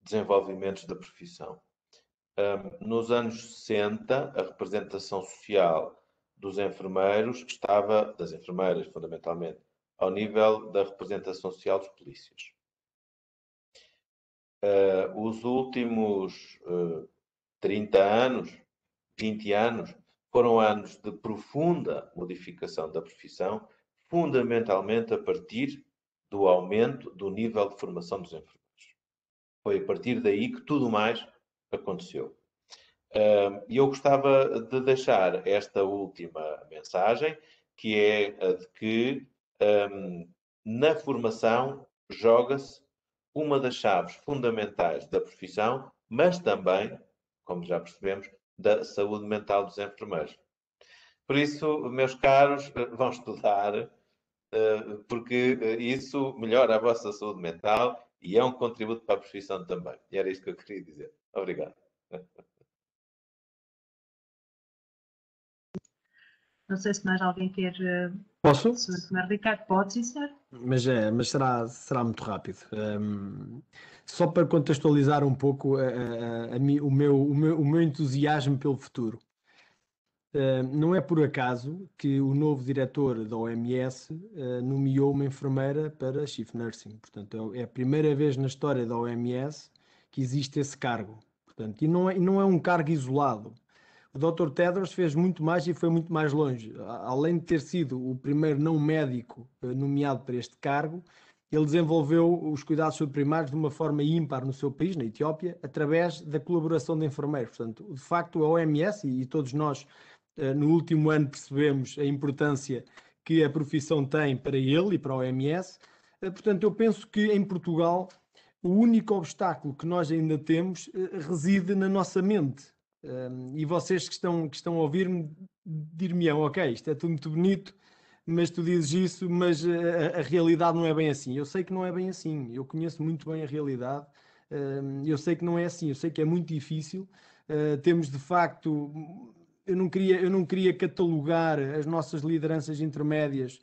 desenvolvimentos da profissão. Nos anos 60, a representação social dos enfermeiros estava, das enfermeiras fundamentalmente, ao nível da representação social dos polícias. Os últimos 30 anos, 20 anos, foram anos de profunda modificação da profissão, fundamentalmente a partir do aumento do nível de formação dos enfermeiros. Foi a partir daí que tudo mais aconteceu. E eu gostava de deixar esta última mensagem, que é a de que na formação joga-se uma das chaves fundamentais da profissão, mas também, como já percebemos, da saúde mental dos enfermeiros. Por isso, meus caros, vão estudar, porque isso melhora a vossa saúde mental e é um contributo para a profissão também. E era isto que eu queria dizer. Obrigado. Não sei se mais alguém quer... Posso? Ricardo, pode, sim, senhor. Mas será muito rápido. Só para contextualizar um pouco o meu entusiasmo pelo futuro. Não é por acaso que o novo diretor da OMS nomeou uma enfermeira para Chief Nursing. Portanto, é a primeira vez na história da OMS que existe esse cargo. Portanto, e não é um cargo isolado. O Dr. Tedros fez muito mais e foi muito mais longe. Além de ter sido o primeiro não médico nomeado para este cargo, ele desenvolveu os cuidados primários de uma forma ímpar no seu país, na Etiópia, através da colaboração de enfermeiros. Portanto, de facto, a OMS, e todos nós no último ano percebemos a importância que a profissão tem para ele e para a OMS. Portanto, eu penso que em Portugal o único obstáculo que nós ainda temos reside na nossa mente. E vocês que estão a ouvir-me, dir-me-ão, ok, isto é tudo muito bonito, mas tu dizes isso, mas a realidade não é bem assim. Eu sei que não é bem assim, eu conheço muito bem a realidade, eu sei que não é assim, eu sei que é muito difícil. Temos de facto, eu não queria catalogar as nossas lideranças intermédias,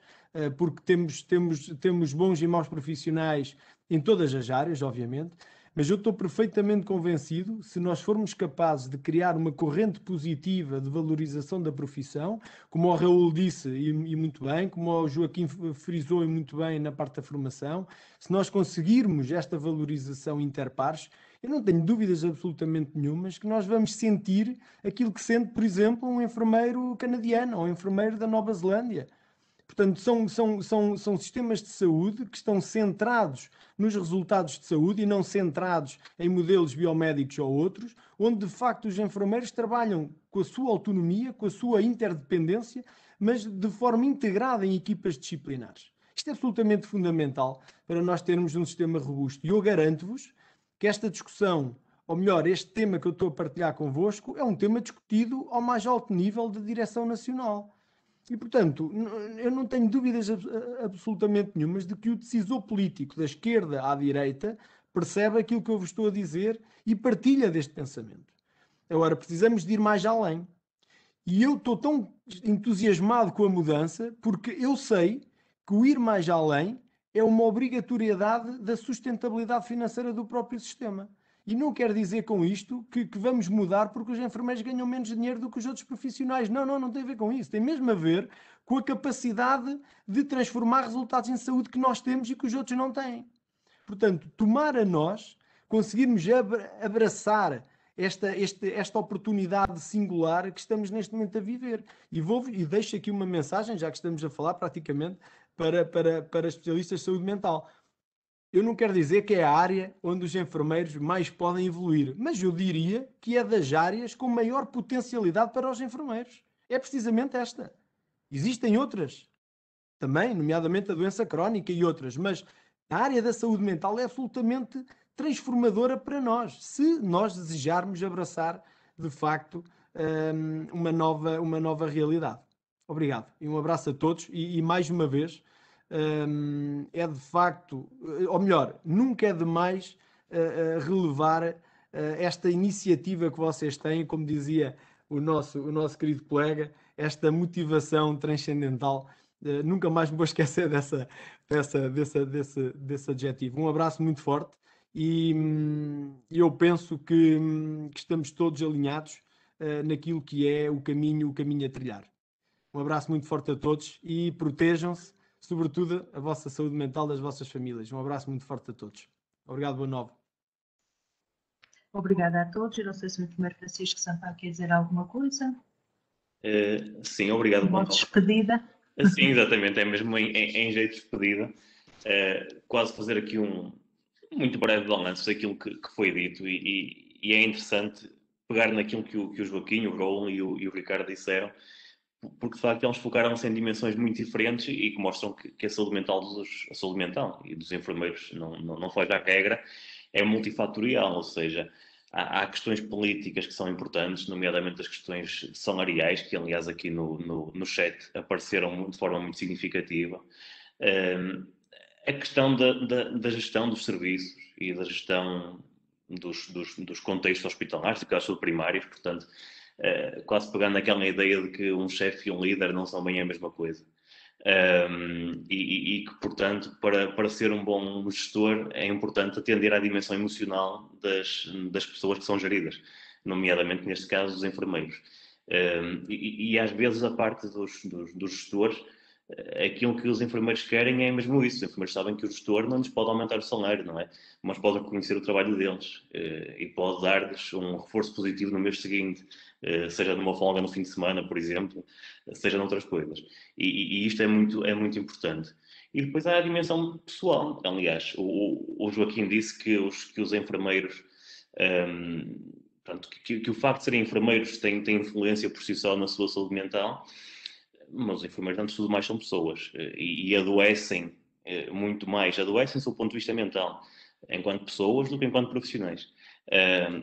porque temos bons e maus profissionais em todas as áreas, obviamente. Mas eu estou perfeitamente convencido, se nós formos capazes de criar uma corrente positiva de valorização da profissão, como o Raul disse e muito bem, como o Joaquim frisou e muito bem na parte da formação, se nós conseguirmos esta valorização interpares, eu não tenho dúvidas absolutamente nenhumas que nós vamos sentir aquilo que sente, por exemplo, um enfermeiro canadiano ou um enfermeiro da Nova Zelândia. Portanto, são sistemas de saúde que estão centrados nos resultados de saúde e não centrados em modelos biomédicos ou outros, onde de facto os enfermeiros trabalham com a sua autonomia, com a sua interdependência, mas de forma integrada em equipas disciplinares. Isto é absolutamente fundamental para nós termos um sistema robusto. E eu garanto-vos que esta discussão, ou melhor, este tema que eu estou a partilhar convosco, é um tema discutido ao mais alto nível de direção nacional. E, portanto, eu não tenho dúvidas absolutamente nenhumas de que o decisor político da esquerda à direita percebe aquilo que eu vos estou a dizer e partilha deste pensamento. Agora, precisamos de ir mais além. E eu estou tão entusiasmado com a mudança porque eu sei que o ir mais além é uma obrigatoriedade da sustentabilidade financeira do próprio sistema. E não quer dizer com isto que vamos mudar porque os enfermeiros ganham menos dinheiro do que os outros profissionais. Não tem a ver com isso. Tem mesmo a ver com a capacidade de transformar resultados em saúde que nós temos e que os outros não têm. Portanto, tomar a nós conseguirmos abraçar esta oportunidade singular que estamos neste momento a viver. E deixo aqui uma mensagem, já que estamos a falar praticamente para especialistas de saúde mental. Eu não quero dizer que é a área onde os enfermeiros mais podem evoluir, mas eu diria que é das áreas com maior potencialidade para os enfermeiros. É precisamente esta. Existem outras também, nomeadamente a doença crónica e outras, mas a área da saúde mental é absolutamente transformadora para nós, se nós desejarmos abraçar, de facto, uma nova realidade. Obrigado e um abraço a todos e mais uma vez, é de facto, ou melhor, nunca é demais relevar esta iniciativa que vocês têm, como dizia o nosso querido colega, esta motivação transcendental. Nunca mais me vou esquecer desse adjetivo. Um abraço muito forte e eu penso que estamos todos alinhados naquilo que é o caminho a trilhar. Um abraço muito forte a todos e protejam-se, sobretudo a vossa saúde mental das vossas famílias. Um abraço muito forte a todos. Obrigado, boa nova. Obrigada a todos. Eu não sei se o enfermeiro Francisco Sampaio quer dizer alguma coisa. Sim, obrigado. Uma despedida. Sim, exatamente, é mesmo em jeito de despedida. Quase fazer aqui muito breve balanço daquilo que foi dito e é interessante pegar naquilo que o Joaquim, o Roland e o Ricardo disseram, porque de facto eles focaram-se em dimensões muito diferentes e que mostram que a saúde mental e dos enfermeiros não foge à regra, é multifatorial, ou seja, há questões políticas que são importantes, nomeadamente as questões salariais, que aliás aqui no chat apareceram de forma muito significativa. A questão da gestão dos serviços e da gestão dos contextos hospitalares e casos primários, portanto, quase pegando naquela ideia de que um chefe e um líder não são bem a mesma coisa. E que, portanto, para ser um bom gestor é importante atender à dimensão emocional das pessoas que são geridas, nomeadamente, neste caso, os enfermeiros. E às vezes, a parte dos gestores, aquilo que os enfermeiros querem é mesmo isso. Os enfermeiros sabem que o gestor não lhes pode aumentar o salário, não é? Mas pode reconhecer o trabalho deles e pode dar-lhes um reforço positivo no mês seguinte, seja numa folga no fim de semana, por exemplo, seja noutras coisas. E isto é muito importante. E depois há a dimensão pessoal. Aliás, o Joaquim disse que os enfermeiros, portanto, que o facto de serem enfermeiros tem influência por si só na sua saúde mental, mas os enfermeiros, antes de tudo mais, são pessoas e adoecem muito mais, adoecem do seu ponto de vista mental, enquanto pessoas do que enquanto profissionais.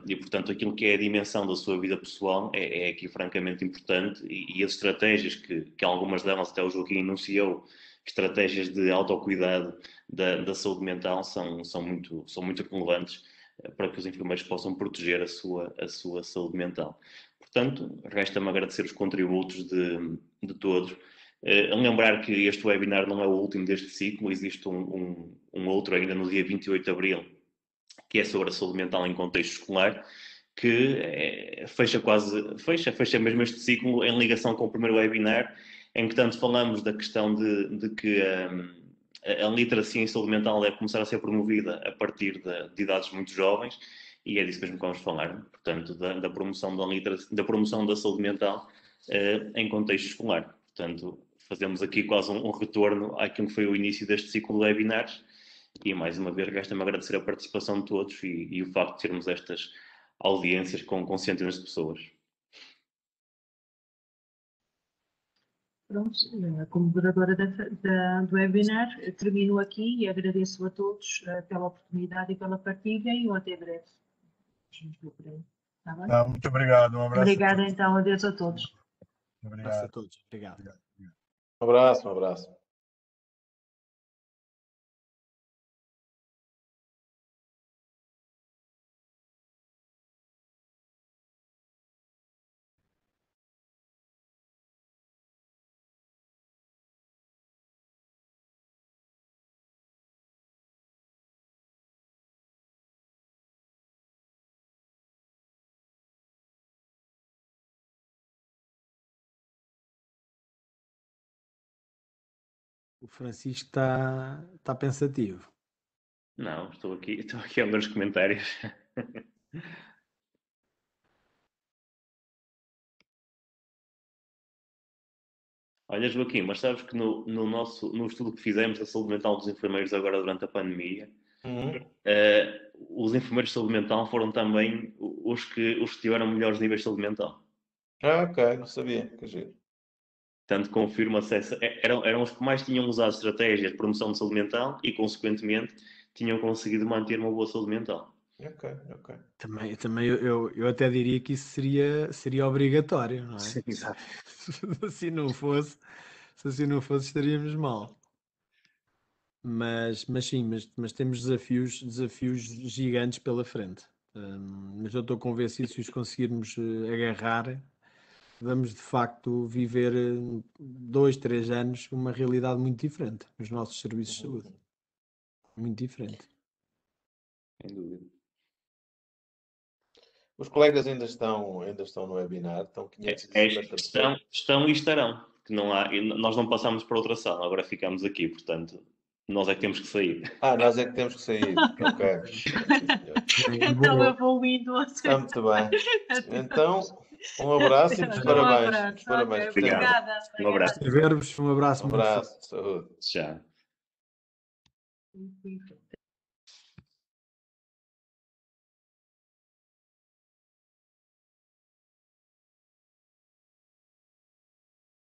E, portanto, aquilo que é a dimensão da sua vida pessoal é aqui francamente importante e as estratégias que algumas delas até o Joaquim enunciou, estratégias de autocuidado da saúde mental são muito relevantes para que os enfermeiros possam proteger a sua saúde mental. Portanto, resta-me agradecer os contributos de todos. Lembrar que este webinar não é o último deste ciclo, existe um outro ainda no dia 28 de abril, que é sobre a saúde mental em contexto escolar, que fecha mesmo este ciclo em ligação com o primeiro webinar, em que tanto falamos da questão de que a literacia em saúde mental deve começar a ser promovida a partir de idades muito jovens, e é disso mesmo que vamos falar, portanto, da promoção da saúde mental em contexto escolar. Portanto, fazemos aqui quase um retorno àquilo que foi o início deste ciclo de webinars e mais uma vez resta-me agradecer a participação de todos e o facto de termos estas audiências com centenas de pessoas. Pronto, como moderadora do webinar, termino aqui e agradeço a todos pela oportunidade e pela partilha e até breve. Está bem? Tá, muito obrigado. Um abraço. Obrigada então, adeus a todos. Um abraço a todos. Obrigado. Um abraço, um abraço. O Francisco está pensativo. Não, estou aqui a ler os comentários. Olha, Joaquim, mas sabes que no estudo que fizemos da saúde mental dos enfermeiros agora durante a pandemia, os enfermeiros de saúde mental foram também os que tiveram melhores níveis de saúde mental. Ah, ok, não sabia. Que giro. Portanto, confirma-se eram os que mais tinham usado estratégias de promoção de saúde mental e, consequentemente, tinham conseguido manter uma boa saúde mental. Ok, ok. Também eu até diria que isso seria obrigatório, não é? Sim, exato. Se assim não fosse, estaríamos mal. Mas sim, mas temos desafios gigantes pela frente. Mas eu estou convencido que se os conseguirmos agarrar, vamos de facto viver 2, 3 anos uma realidade muito diferente nos nossos serviços de saúde. Muito diferente. Sem dúvida. Os colegas ainda estão no webinar, estão 550 pessoas. Estão e estarão. Que nós não passamos para outra sala, agora ficamos aqui, portanto, nós é que temos que sair. Nós é que temos que sair. Ok. Então eu vou indo. Está muito bem. Então, um abraço e muitos parabéns. Muitos parabéns. Okay, obrigada. Um abraço. Um abraço. Um abraço. Saúde. Tchau.